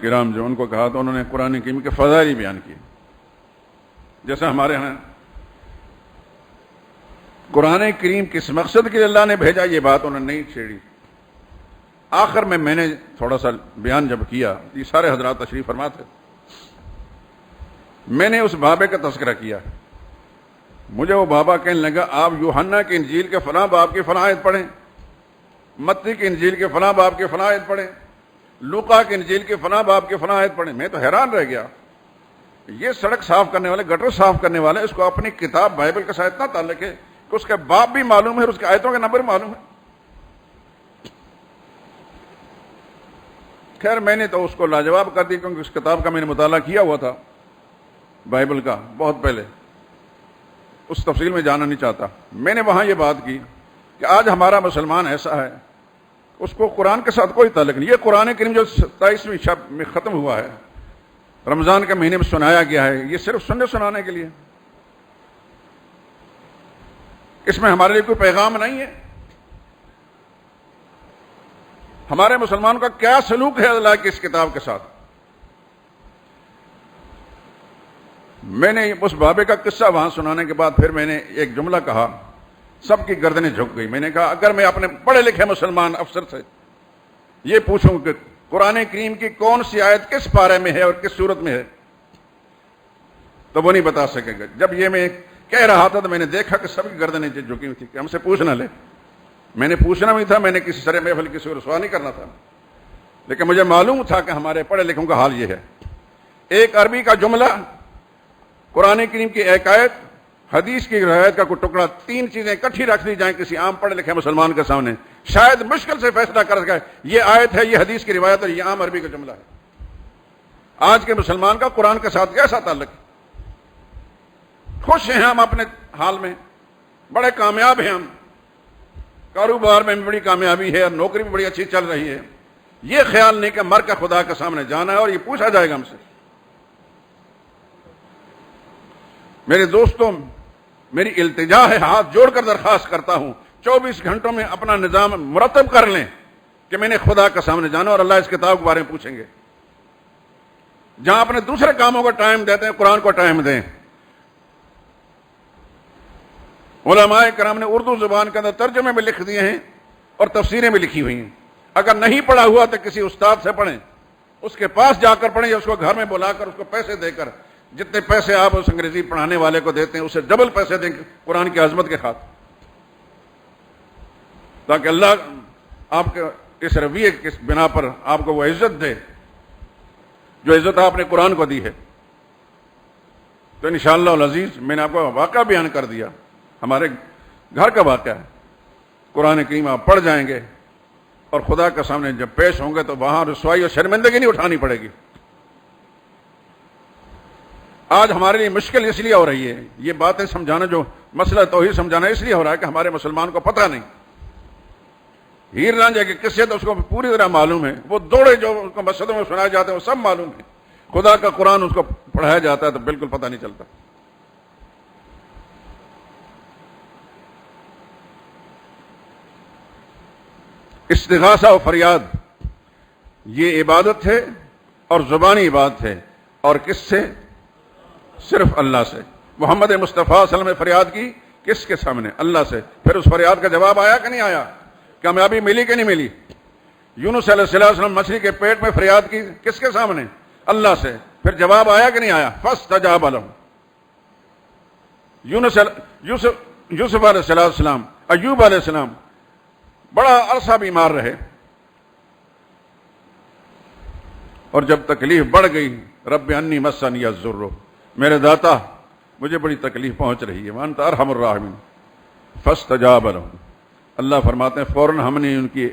کرام جو ان کو کہا تو انہوں نے قرآن کریم کے فضائل بیان کیے، جیسے ہمارے ہاں قرآن کریم کس مقصد کے لیے اللہ نے بھیجا یہ بات انہوں نے نہیں چھیڑی۔ آخر میں نے تھوڑا سا بیان جب کیا، یہ سارے حضرات تشریف فرما تھے، میں نے اس بابے کا تذکرہ کیا، مجھے وہ بابا کہنے لگا آپ یوحنا کی انجیل کے فلاں باب کی فلاں آیت پڑھیں، متی کی انجیل کے فلاں باب کی فلاں آیت پڑھیں، لوقا کی انجیل کے فلاں باب کی فلاں آیت پڑھیں۔ میں تو حیران رہ گیا، یہ سڑک صاف کرنے والے، گٹر صاف کرنے والے، اس کو اپنی کتاب بائبل کے ساتھ اتنا تعلق ہے کہ اس کے باب بھی معلوم ہے اور اس کے آیتوں کے نمبر بھی معلوم ہے۔ خیر میں نے تو اس کو لاجواب کر دی، کیونکہ اس کتاب کا میں نے مطالعہ کیا ہوا تھا بائبل کا بہت پہلے، اس تفصیل میں جانا نہیں چاہتا۔ میں نے وہاں یہ بات کی کہ آج ہمارا مسلمان ایسا ہے اس کو قرآن کے ساتھ کوئی تعلق نہیں۔ یہ قرآن کریم جو 27ویں شب میں ختم ہوا ہے، رمضان کے مہینے میں سنایا گیا ہے، یہ صرف سننے سنانے کے لیے، اس میں ہمارے لیے کوئی پیغام نہیں ہے۔ ہمارے مسلمانوں کا کیا سلوک ہے اللہ کی اس کتاب کے ساتھ؟ میں نے اس بابے کا قصہ وہاں سنانے کے بعد پھر میں نے ایک جملہ کہا، سب کی گردنیں جھک گئی۔ میں نے کہا اگر میں اپنے پڑھے لکھے مسلمان افسر سے یہ پوچھوں کہ قرآن کریم کی کون سی آیت کس پارے میں ہے اور کس صورت میں ہے تو وہ نہیں بتا سکے گا۔ جب یہ میں کہہ رہا تھا تو میں نے دیکھا کہ سب کی گردنیں جھکی ہوئی تھی کہ ہم سے پوچھ نہ لے۔ میں نے پوچھنا بھی تھا، میں نے کسی سرے محفل کسی کو رسوا نہیں کرنا تھا، لیکن مجھے معلوم تھا کہ ہمارے پڑھے لکھوں کا حال یہ ہے۔ ایک عربی کا جملہ، قرآن کریم کی ایک آیت، حدیث کی روایت کا کوئی ٹکڑا، تین چیزیں اکٹھی رکھ دی جائیں کسی عام پڑھے لکھے مسلمان کے سامنے، شاید مشکل سے فیصلہ کر سکے یہ آیت ہے، یہ حدیث کی روایت اور یہ عام عربی کا جملہ ہے۔ آج کے مسلمان کا قرآن کے ساتھ کیسا تعلق ہے؟ خوش ہیں ہم اپنے حال میں، بڑے کامیاب ہیں ہم، کاروبار میں بھی بڑی کامیابی ہے اور نوکری بھی بڑی اچھی چل رہی ہے، یہ خیال نہیں کہ مر کر خدا کے سامنے جانا ہے اور یہ پوچھا جائے گا ہم سے۔ میرے دوستوں، میری التجا ہے، ہاتھ جوڑ کر درخواست کرتا ہوں 24 گھنٹوں میں اپنا نظام مرتب کر لیں کہ میں نے خدا کے سامنے جانا اور اللہ اس کتاب کے بارے میں پوچھیں گے۔ جہاں اپنے دوسرے کاموں کو ٹائم دیتے ہیں، قرآن کو ٹائم دیں۔ علماء کرام نے اردو زبان کے اندر ترجمے میں لکھ دیے ہیں اور تفسیریں بھی لکھی ہوئی ہیں، اگر نہیں پڑھا ہوا تو کسی استاد سے پڑھیں، اس کے پاس جا کر پڑھیں یا اس کو گھر میں بلا کر اس کو پیسے دے کر، جتنے پیسے آپ اس انگریزی پڑھانے والے کو دیتے ہیں اسے ڈبل پیسے دیں قرآن کی عظمت کے خاطر، تاکہ اللہ آپ کے اس رویے کی بنا پر آپ کو وہ عزت دے جو عزت آپ نے قرآن کو دی ہے۔ تو انشاءاللہ العزیز میں نے آپ کو واقعہ بیان کر دیا، ہمارے گھر کا واقعہ ہے۔ قرآن کریم آپ پڑھ جائیں گے اور خدا کے سامنے جب پیش ہوں گے تو وہاں رسوائی اور شرمندگی نہیں اٹھانی پڑے گی۔ آج ہمارے لیے مشکل اس لیے ہو رہی ہے، یہ باتیں سمجھانا، جو مسئلہ توحید سمجھانا اس لیے ہو رہا ہے کہ ہمارے مسلمان کو پتہ نہیں۔ ہیر رانجھا کے قصے تو اس کو پوری طرح معلوم ہے، وہ دوڑے جو اس کو مسجدوں میں سنائے جاتے ہیں وہ سب معلوم ہے، خدا کا قرآن اس کو پڑھایا جاتا ہے تو بالکل پتہ نہیں چلتا۔ استغاثہ و فریاد یہ عبادت ہے اور زبانی عبادت ہے، اور کس سے؟ صرف اللہ سے۔ محمد مصطفیٰ صلی اللہ علیہ وسلم نے فریاد کی کس کے سامنے؟ اللہ سے۔ پھر اس فریاد کا جواب آیا کہ نہیں آیا؟ کامیابی ملی کہ نہیں ملی؟ یونس علیہ السلام مچھلی کے پیٹ میں فریاد کی کس کے سامنے؟ اللہ سے۔ پھر جواب آیا کہ نہیں آیا؟ فاستجاب لهم۔ یوسف علیہ السلام، ایوب علیہ السلام بڑا عرصہ بیمار رہے، اور جب تکلیف بڑھ گئی، رب انی مسنی الضر، میرے داتا مجھے بڑی تکلیف پہنچ رہی ہے، وانت ارحم الراحمین، فاستجاب لهم۔ اللہ فرماتے ہیں فوراً ہم نے ان کی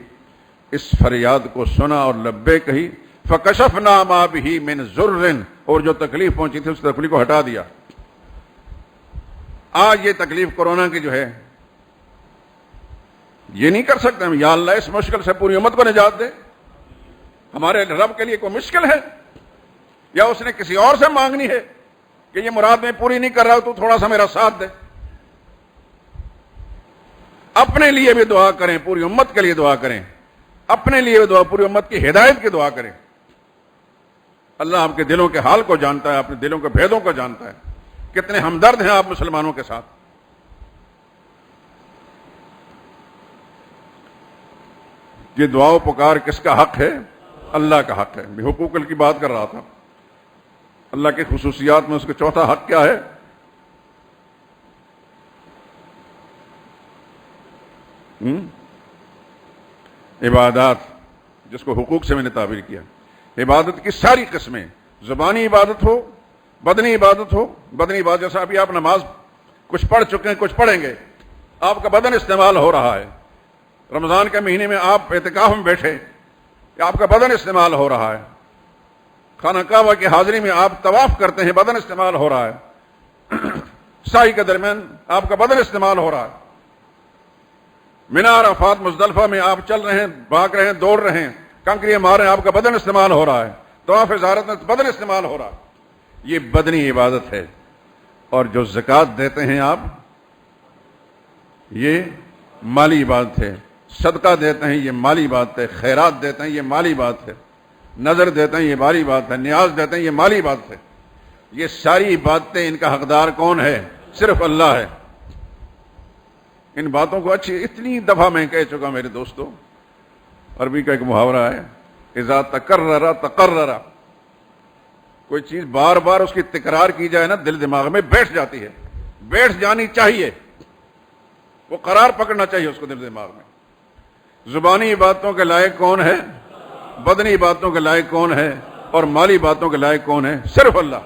اس فریاد کو سنا اور لبے کہی، فکشفنا ما به من ضر، اور جو تکلیف پہنچی تھی اس تکلیف کو ہٹا دیا۔ آج یہ تکلیف کورونا کی جو ہے، یہ نہیں کر سکتے ہم یا اللہ اس مشکل سے پوری امت کو نجات دے۔ ہمارے رب کے لیے کوئی مشکل ہے، یا اس نے کسی اور سے مانگنی ہے کہ یہ مراد میں پوری نہیں کر رہا تو تھوڑا سا میرا ساتھ دے؟ اپنے لیے بھی دعا کریں، پوری امت کے لیے دعا کریں، اپنے لیے بھی دعا، پوری امت کی ہدایت کی دعا کریں۔ اللہ آپ کے دلوں کے حال کو جانتا ہے، اپنے دلوں کے بھیدوں کو جانتا ہے، کتنے ہمدرد ہیں آپ مسلمانوں کے ساتھ۔ یہ دعا و پکار کس کا حق ہے؟ اللہ کا حق ہے۔ میں حقوق کی بات کر رہا تھا، اللہ کی خصوصیات میں اس کا چوتھا حق کیا ہے؟ عبادات، جس کو حقوق سے میں نے تعبیر کیا۔ عبادت کی ساری قسمیں، زبانی عبادت ہو، بدنی عبادت ہو۔ بدنی عبادت جیسا ابھی آپ نماز کچھ پڑھ چکے ہیں، کچھ پڑھیں گے، آپ کا بدن استعمال ہو رہا ہے۔ رمضان کے مہینے میں آپ اعتکاف میں بیٹھے، آپ کا بدن استعمال ہو رہا ہے۔ خانہ کعبہ کی حاضری میں آپ طواف کرتے ہیں، بدن استعمال ہو رہا ہے۔ سعی کے درمیان آپ کا بدن استعمال ہو رہا ہے۔ منی عرفات مزدلفہ میں آپ چل رہے ہیں، بھاگ رہے ہیں، دوڑ رہے ہیں، کنکریاں مار رہے ہیں، آپ کا بدن استعمال ہو رہا ہے۔ طواف زیارت میں بدن استعمال ہو رہا ہے۔ یہ بدنی عبادت ہے۔ اور جو زکوٰۃ دیتے ہیں آپ، یہ مالی عبادت ہے۔ صدقہ دیتے ہیں، یہ مالی بات ہے۔ خیرات دیتے ہیں، یہ مالی بات ہے۔ نظر دیتے ہیں، یہ مالی بات ہے۔ نیاز دیتے ہیں، یہ مالی بات ہے۔ یہ ساری باتیں، ان کا حقدار کون ہے؟ صرف اللہ ہے۔ ان باتوں کو اتنی دفعہ میں کہہ چکا میرے دوستوں۔ عربی کا ایک محاورہ ہے، اذا تکرر تقرر، کوئی چیز بار بار اس کی تکرار کی جائے نا، دل دماغ میں بیٹھ جاتی ہے، بیٹھ جانی چاہیے، وہ قرار پکڑنا چاہیے اس کو دل دماغ میں۔ زبانی باتوں کے لائق کون ہے؟ بدنی باتوں کے لائق کون ہے؟ اور مالی باتوں کے لائق کون ہے؟ صرف اللہ۔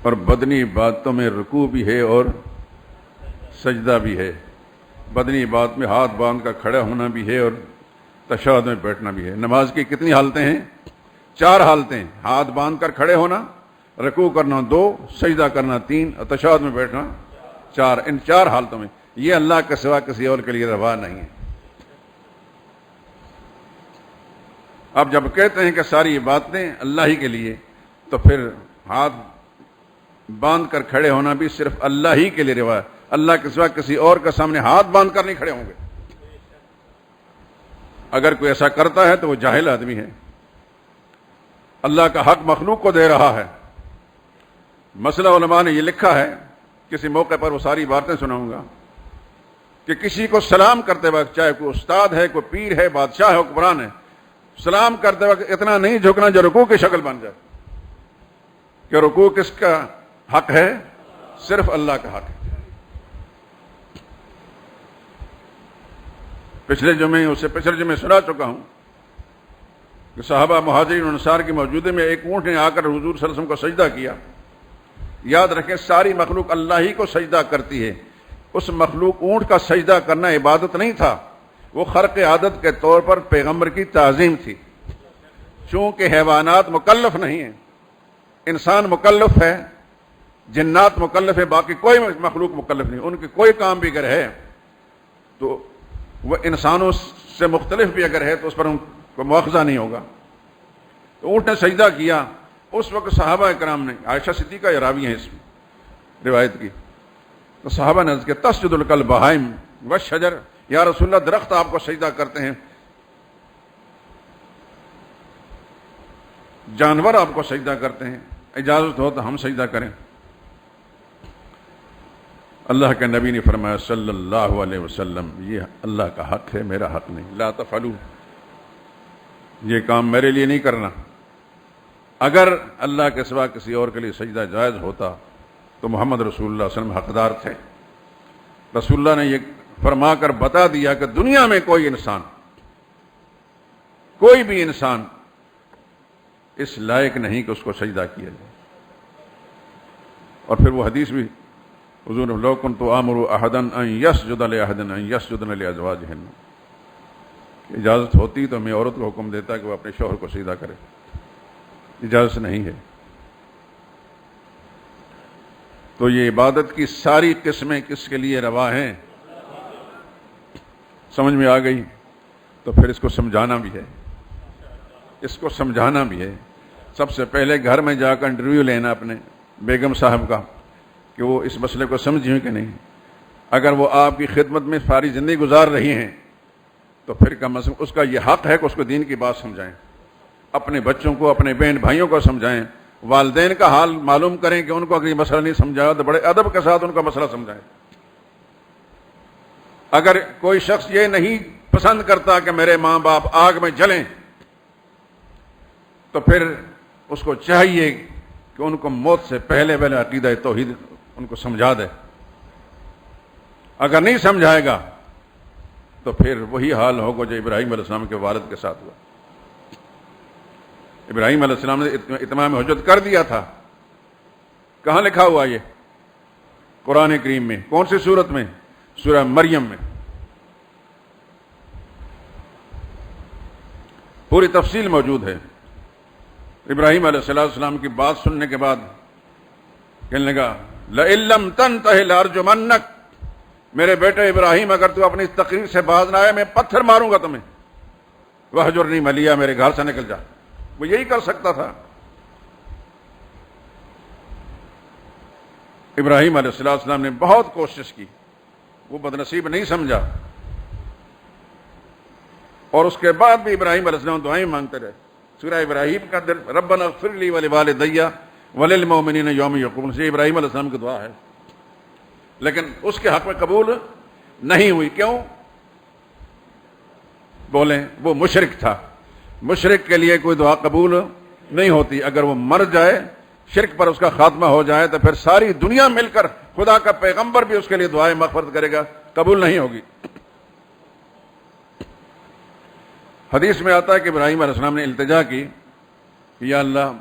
اور بدنی باتوں میں رکوع بھی ہے اور سجدہ بھی ہے۔ بدنی بات میں ہاتھ باندھ کر کھڑا ہونا بھی ہے اور تشہد میں بیٹھنا بھی ہے۔ نماز کی کتنی حالتیں ہیں؟ 4 حالتیں۔ ہاتھ باندھ کر کھڑے ہونا، رکوع کرنا 2، سجدہ کرنا 3، اور تشہد میں بیٹھنا 4۔ ان 4 حالتوں میں یہ اللہ کے سوا کسی اور کے لیے روا نہیں ہے۔ اب جب کہتے ہیں کہ ساری باتیں اللہ ہی کے لیے، تو پھر ہاتھ باندھ کر کھڑے ہونا بھی صرف اللہ ہی کے لیے روا ہے۔ اللہ کے سوا کسی اور کے سامنے ہاتھ باندھ کر نہیں کھڑے ہوں گے۔ اگر کوئی ایسا کرتا ہے تو وہ جاہل آدمی ہے۔ اللہ کا حق مخلوق کو دے رہا ہے۔ مسئلہ علماء نے یہ لکھا ہے، کسی موقع پر وہ ساری باتیں سناؤں گا، کہ کسی کو سلام کرتے وقت، چاہے کوئی استاد ہے، کوئی پیر ہے، بادشاہ ہے، حکمران ہے، سلام کرتے وقت اتنا نہیں جھکنا جو رکوع کی شکل بن جائے۔ کہ رکوع کس کا حق ہے؟ صرف اللہ کا حق ہے۔ پچھلے جمعے سنا چکا ہوں کہ صحابہ مہاجرین و انصار کی موجودگی میں ایک اونٹ نے آ کر حضور صلی اللہ علیہ وسلم کو سجدہ کیا۔ یاد رکھیں، ساری مخلوق اللہ ہی کو سجدہ کرتی ہے، اس مخلوق اونٹ کا سجدہ کرنا عبادت نہیں تھا، وہ خرق عادت کے طور پر پیغمبر کی تعظیم تھی۔ چونکہ حیوانات مکلف نہیں ہیں، انسان مکلف ہے، جنات مکلف ہے، باقی کوئی مخلوق مکلف نہیں، ان کے کوئی کام بھی اگر ہے تو وہ انسانوں سے مختلف بھی اگر ہے تو اس پر ان کو مواخذہ نہیں ہوگا۔ تو اونٹ نے سجدہ کیا، اس وقت صحابہ کرام نے، عائشہ صدیقہ یہ راوی ہیں اس میں روایت کی، تو صحابہ نے عرض کیا تسجد الکلب بہائم والشجر، یا رسول اللہ درخت آپ کو سجدہ کرتے ہیں، جانور آپ کو سجدہ کرتے ہیں، اجازت ہو تو ہم سجدہ کریں۔ اللہ کے نبی نے فرمایا صلی اللہ علیہ وسلم، یہ اللہ کا حق ہے، میرا حق نہیں، لا تفعلوا، یہ کام میرے لیے نہیں کرنا۔ اگر اللہ کے سوا کسی اور کے لیے سجدہ جائز ہوتا تو محمد رسول اللہ صلی اللہ علیہ وسلم حقدار تھے۔ رسول اللہ نے یہ فرما کر بتا دیا کہ دنیا میں کوئی انسان، کوئی بھی انسان اس لائق نہیں کہ اس کو سجدہ کیا جائے۔ اور پھر وہ حدیث بھی حضور لو کنت آمر احدا ان یسجد لاحد ان یسجدن لازواجہن، اجازت ہوتی تو میں عورت کو حکم دیتا کہ وہ اپنے شوہر کو سجدہ کرے، اجازت نہیں ہے۔ تو یہ عبادت کی ساری قسمیں کس کے لیے روا ہیں، سمجھ میں آ گئی؟ تو پھر اس کو سمجھانا بھی ہے، اس کو سمجھانا بھی ہے۔ سب سے پہلے گھر میں جا کر انٹرویو لینا اپنے بیگم صاحب کا کہ وہ اس مسئلے کو سمجھی ہیں کہ نہیں۔ اگر وہ آپ کی خدمت میں ساری زندگی گزار رہی ہیں تو پھر کم از کم اس کا یہ حق ہے کہ اس کو دین کی بات سمجھائیں، اپنے بچوں کو، اپنے بہن بھائیوں کو سمجھائیں، والدین کا حال معلوم کریں کہ ان کو اگر یہ مسئلہ نہیں سمجھایا تو بڑے ادب کے ساتھ ان کا مسئلہ سمجھائیں۔ اگر کوئی شخص یہ نہیں پسند کرتا کہ میرے ماں باپ آگ میں جلیں تو پھر اس کو چاہیے کہ ان کو موت سے پہلے عقیدہ توحید ان کو سمجھا دے۔ اگر نہیں سمجھائے گا تو پھر وہی حال ہوگا جو ابراہیم علیہ السلام کے والد کے ساتھ ہوا۔ ابراہیم علیہ السلام نے اتمام حجت کر دیا تھا، کہاں لکھا ہوا یہ؟ قرآن کریم میں۔ کون سی سورت میں؟ سورہ مریم میں پوری تفصیل موجود ہے۔ ابراہیم علیہ السلام کی بات سننے کے بعد کہنے لگا لئن لم تنتہ لارجمنک، میرے بیٹے ابراہیم اگر تو اپنی تقریر سے باز نہ آئے میں پتھر ماروں گا تمہیں، وہجرنی ملیہ، میرے گھر سے نکل جا۔ وہ یہی کر سکتا تھا۔ ابراہیم علیہ السلام نے بہت کوشش کی، وہ بدنصیب نہیں سمجھا، اور اس کے بعد بھی ابراہیم علیہ السلام دعائیں مانگتے رہے۔ سورہ ابراہیم کا ربنا اغفر لی ولوالدی وللمؤمنین یوم یقوم، یہ ابراہیم علیہ السلام کی دعا ہے، لیکن اس کے حق میں قبول نہیں ہوئی۔ کیوں؟ بولیں، وہ مشرک تھا۔ مشرک کے لیے کوئی دعا قبول نہیں ہوتی۔ اگر وہ مر جائے، شرک پر اس کا خاتمہ ہو جائے تو پھر ساری دنیا مل کر، خدا کا پیغمبر بھی اس کے لیے دعائیں مغفرت کرے گا، قبول نہیں ہوگی۔ حدیث میں آتا ہے کہ ابراہیم علیہ السلام نے التجا کی کہ یا اللہ،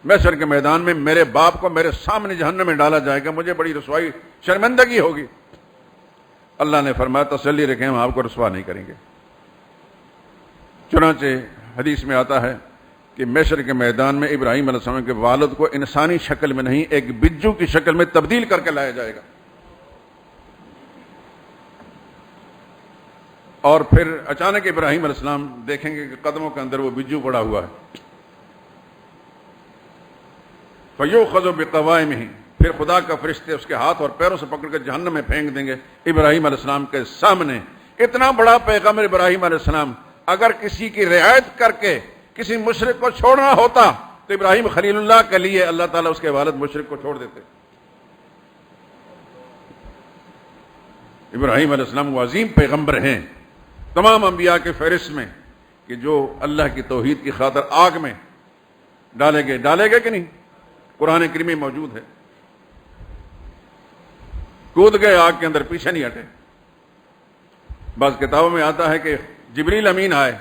محشر کے میدان میں میرے باپ کو میرے سامنے جہنم میں ڈالا جائے گا، مجھے بڑی رسوائی شرمندگی ہوگی۔ اللہ نے فرمایا تسلی رکھیں، ہم آپ کو رسوا نہیں کریں گے۔ چنانچہ حدیث میں آتا ہے کہ محشر کے میدان میں ابراہیم علیہ السلام کے والد کو انسانی شکل میں نہیں، ایک بجو کی شکل میں تبدیل کر کے لایا جائے گا، اور پھر اچانک ابراہیم علیہ السلام دیکھیں گے کہ قدموں کے اندر وہ بجو پڑا ہوا ہے۔ فَيُؤْخَذُ بِقَوَائِمِهِ، پھر خدا کا فرشتے اس کے ہاتھ اور پیروں سے پکڑ کر جہنم میں پھینک دیں گے ابراہیم علیہ السلام کے سامنے۔ اتنا بڑا پیغمبر ابراہیم علیہ السلام اگر کسی کی رعایت کر کے کسی مشرک کو چھوڑنا ہوتا تو ابراہیم خلیل اللہ کے لیے اللہ تعالیٰ اس کے والد مشرک کو چھوڑ دیتے۔ ابراہیم علیہ السلام وہ عظیم پیغمبر ہیں تمام انبیاء کے فہرست میں کہ جو اللہ کی توحید کی خاطر آگ میں ڈالے گئے کہ نہیں؟ قرآن کریم میں موجود ہے۔ کود گئے آگ کے اندر، پیچھے نہیں ہٹے۔ بعض کتابوں میں آتا ہے کہ جبریل امین آئے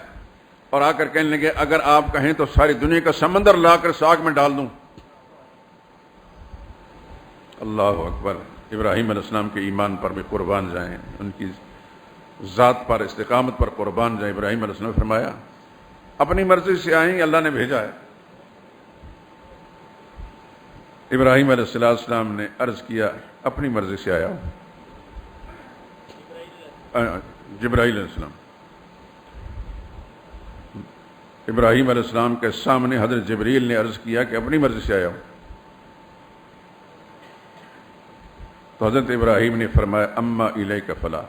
اور آ کر کہنے لگے اگر آپ کہیں تو ساری دنیا کا سمندر لا کر اس آگ میں ڈال دوں۔ اللہ اکبر۔ ابراہیم علیہ السلام کے ایمان پر بھی قربان جائیں، ان کی ذات پر استقامت پر قربان جائیں۔ ابراہیم علیہ السلام نے فرمایا اپنی مرضی سے آئیں، اللہ نے بھیجا ہے۔ ابراہیم علیہ السلام نے عرض کیا اپنی مرضی سے آیا ہوں۔ جبرائیل علیہ السلام، ابراہیم علیہ السلام کے سامنے حضرت جبریل نے عرض کیا کہ اپنی مرضی سے آیا ہوں، تو حضرت ابراہیم نے فرمایا اما الیک فلا،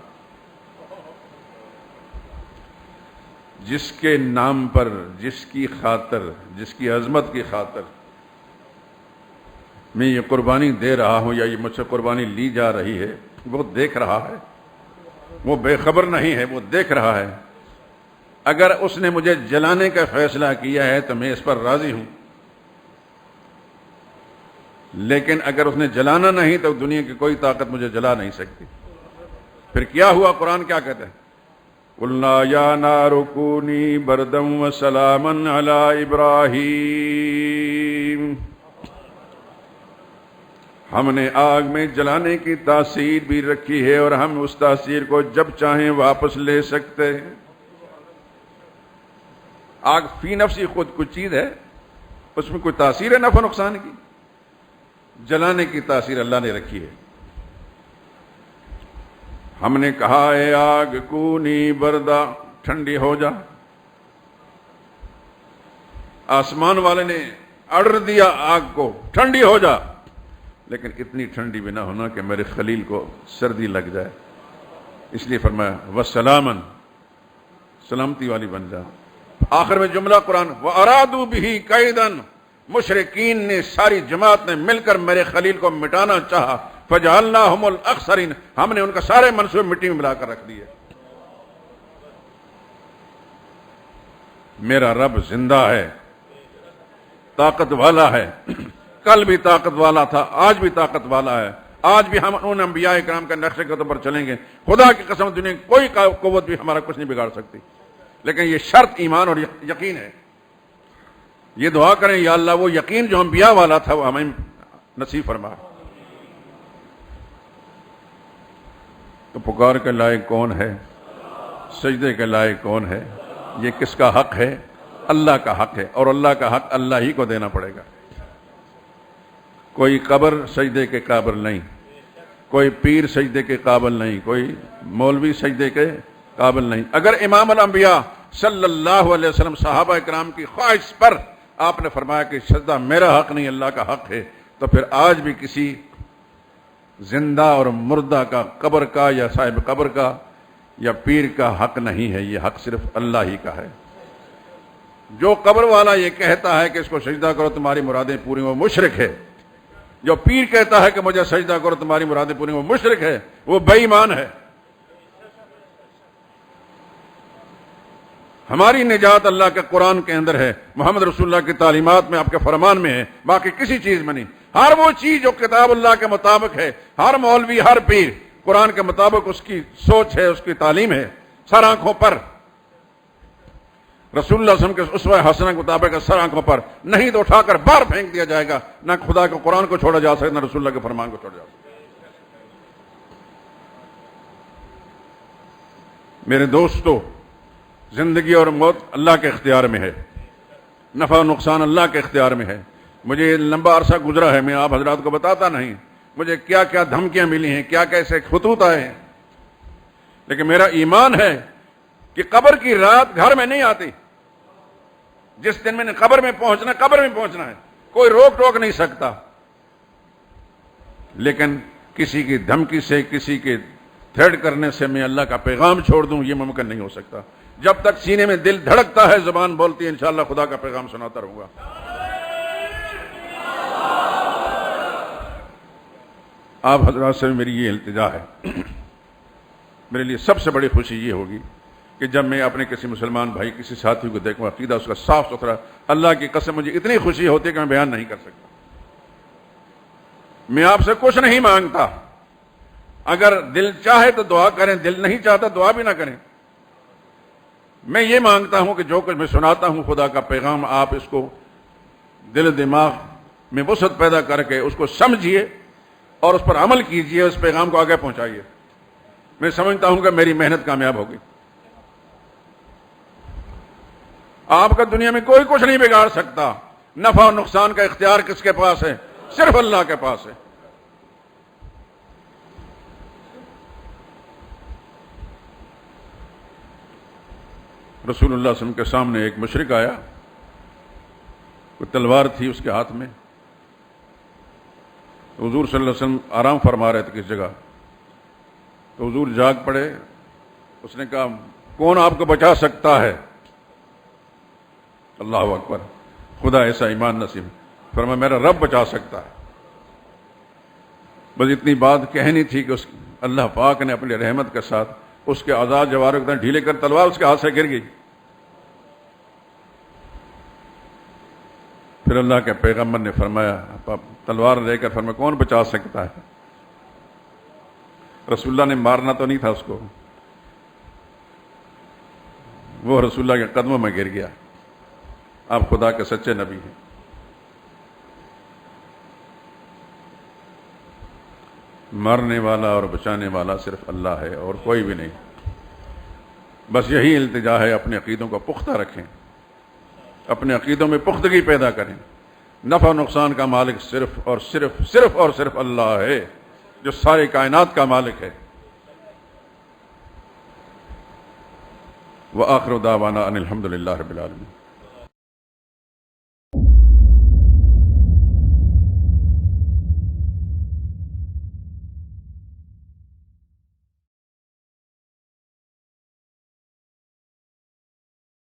جس کے نام پر، جس کی خاطر، جس کی عظمت کی خاطر میں یہ قربانی دے رہا ہوں یا یہ مجھ سے قربانی لی جا رہی ہے، وہ دیکھ رہا ہے، وہ بے خبر نہیں ہے، وہ دیکھ رہا ہے۔ اگر اس نے مجھے جلانے کا فیصلہ کیا ہے تو میں اس پر راضی ہوں، لیکن اگر اس نے جلانا نہیں تو دنیا کی کوئی طاقت مجھے جلا نہیں سکتی۔ پھر کیا ہوا؟ قرآن کیا کہتے ہیں؟ قُلْنَا يَا نَارُ كُونِي بَرْدًا وَسَلَامًا عَلَىٰ إِبْرَاهِيمَ، ہم نے آگ میں جلانے کی تاثیر بھی رکھی ہے اور ہم اس تاثیر کو جب چاہیں واپس لے سکتے ہیں۔ آگ فی نفسی خود کچھ چیز ہے، اس میں کوئی تاثیر ہے نفع نقصان کی؟ جلانے کی تاثیر اللہ نے رکھی ہے۔ ہم نے کہا اے آگ کونی بردا، ٹھنڈی ہو جا۔ آسمان والے نے آرڈر دیا آگ کو ٹھنڈی ہو جا، لیکن اتنی ٹھنڈی بھی نہ ہونا کہ میرے خلیل کو سردی لگ جائے، اس لیے فرمایا وسلامن، سلامتی والی بن جا۔ آخر میں جملہ قرآن وَأَرَادُوا بِهِ كَيْدًا، مشرکین نے، ساری جماعت نے مل کر میرے خلیل کو مٹانا چاہا، فَجَعَلْنَاهُمُ الْأَخْسَرِينَ، ہم نے ان کا سارے منصوبے مٹی میں ملا کر رکھ دیے۔ میرا رب زندہ ہے، طاقت والا ہے، کل بھی طاقت والا تھا، آج بھی طاقت والا ہے، آج بھی ہم ان انبیاء کرام کے نقشے قدم پر چلیں گے۔ خدا کی قسم دنیا کی کوئی قوت بھی ہمارا کچھ نہیں بگاڑ سکتی، لیکن یہ شرط ایمان اور یقین ہے۔ یہ دعا کریں یا اللہ وہ یقین جو انبیاء والا تھا وہ ہمیں نصیب فرما۔ تو پکار کے لائق کون ہے؟ سجدے کے لائق کون ہے؟ یہ کس کا حق ہے؟ اللہ کا حق ہے، اور اللہ کا حق اللہ ہی کو دینا پڑے گا۔ کوئی قبر سجدے کے قابل نہیں، کوئی پیر سجدے کے قابل نہیں، کوئی مولوی سجدے کے قابل نہیں۔ اگر امام الانبیاء صلی اللہ علیہ وسلم صحابہ کرام کی خواہش پر آپ نے فرمایا کہ سجدہ میرا حق نہیں اللہ کا حق ہے، تو پھر آج بھی کسی زندہ اور مردہ کا، قبر کا یا صاحب قبر کا یا پیر کا حق نہیں ہے، یہ حق صرف اللہ ہی کا ہے۔ جو قبر والا یہ کہتا ہے کہ اس کو سجدہ کرو تمہاری مرادیں پوری، وہ مشرک ہے۔ جو پیر کہتا ہے کہ مجھے سجدہ کرو تمہاری مرادیں پوری، وہ مشرک ہے، وہ بے ایمان ہے۔ ہماری نجات اللہ کے قرآن کے اندر ہے، محمد رسول اللہ کی تعلیمات میں، آپ کے فرمان میں ہے، باقی کسی چیز میں نہیں۔ ہر وہ چیز جو کتاب اللہ کے مطابق ہے، ہر مولوی، ہر پیر قرآن کے مطابق اس کی سوچ ہے، اس کی تعلیم ہے، سر آنکھوں پر رسول اللہ صلی اللہ علیہ وسلم کے اسوہ حسنہ کے مطابق سر آنکھوں پر، نہیں تو اٹھا کر باہر پھینک دیا جائے گا۔ نہ خدا کے قرآن کو چھوڑا جا سکتا، نہ رسول اللہ کے فرمان کو چھوڑا جا سکتا۔ میرے دوستو، زندگی اور موت اللہ کے اختیار میں ہے، نفع و نقصان اللہ کے اختیار میں ہے۔ مجھے یہ لمبا عرصہ گزرا ہے، میں آپ حضرات کو بتاتا نہیں مجھے کیا کیا دھمکیاں ملی ہیں، کیا کیسے خطوط آئے ہیں، لیکن میرا ایمان ہے کہ قبر کی رات گھر میں نہیں آتی۔ جس دن میں نے قبر میں پہنچنا ہے، کوئی روک ٹوک نہیں سکتا، لیکن کسی کی دھمکی سے، کسی کے تھریٹ کرنے سے میں اللہ کا پیغام چھوڑ دوں، یہ ممکن نہیں ہو سکتا۔ جب تک سینے میں دل دھڑکتا ہے، زبان بولتی ہے، انشاءاللہ خدا کا پیغام سناتا رہوں گا۔ آپ حضرات سے میری یہ التجا ہے، میرے لیے سب سے بڑی خوشی یہ ہوگی کہ جب میں اپنے کسی مسلمان بھائی، کسی ساتھی کو دیکھوں، عقیدہ اس کا صاف ستھرا، اللہ کی قسم مجھے اتنی خوشی ہوتی ہے کہ میں بیان نہیں کر سکتا۔ میں آپ سے کچھ نہیں مانگتا، اگر دل چاہے تو دعا کریں، دل نہیں چاہتا دعا بھی نہ کریں۔ میں یہ مانگتا ہوں کہ جو کچھ میں سناتا ہوں خدا کا پیغام، آپ اس کو دل دماغ میں وسعت پیدا کر کے اس کو سمجھیے اور اس پر عمل کیجئے، اس پیغام کو آگے پہنچائیے۔ میں سمجھتا ہوں کہ میری محنت کامیاب ہوگی۔ آپ کا دنیا میں کوئی کچھ نہیں بگاڑ سکتا۔ نفع اور نقصان کا اختیار کس کے پاس ہے؟ صرف اللہ کے پاس ہے۔ رسول اللہ صلی اللہ علیہ وسلم کے سامنے ایک مشرک آیا، کوئی تلوار تھی اس کے ہاتھ میں۔ حضور صلی اللہ علیہ وسلم آرام فرما رہے تھے کس جگہ، تو حضور جاگ پڑے۔ اس نے کہا کون آپ کو بچا سکتا ہے؟ اللہ اکبر، خدا ایسا ایمان نصیب۔ فرمایا میرا رب بچا سکتا ہے۔ بس اتنی بات کہنی تھی کہ اللہ پاک نے اپنی رحمت کے ساتھ اس کے آزاد جوارح کو ڈھیلے کر تلوار اس کے ہاتھ سے گر گئی۔ پھر اللہ کے پیغمبر نے فرمایا، تلوار لے کر فرمایا کون بچا سکتا ہے؟ رسول اللہ نے مارنا تو نہیں تھا اس کو، وہ رسول اللہ کے قدموں میں گر گیا۔ آپ خدا کے سچے نبی ہیں۔ مارنے والا اور بچانے والا صرف اللہ ہے اور کوئی بھی نہیں۔ بس یہی التجا ہے، اپنے عقیدوں کو پختہ رکھیں، اپنے عقیدوں میں پختگی پیدا کریں۔ نفع و نقصان کا مالک صرف اور صرف اللہ ہے، جو ساری کائنات کا مالک ہے۔ وآخر دعوانا ان الحمد للہ رب العالمین۔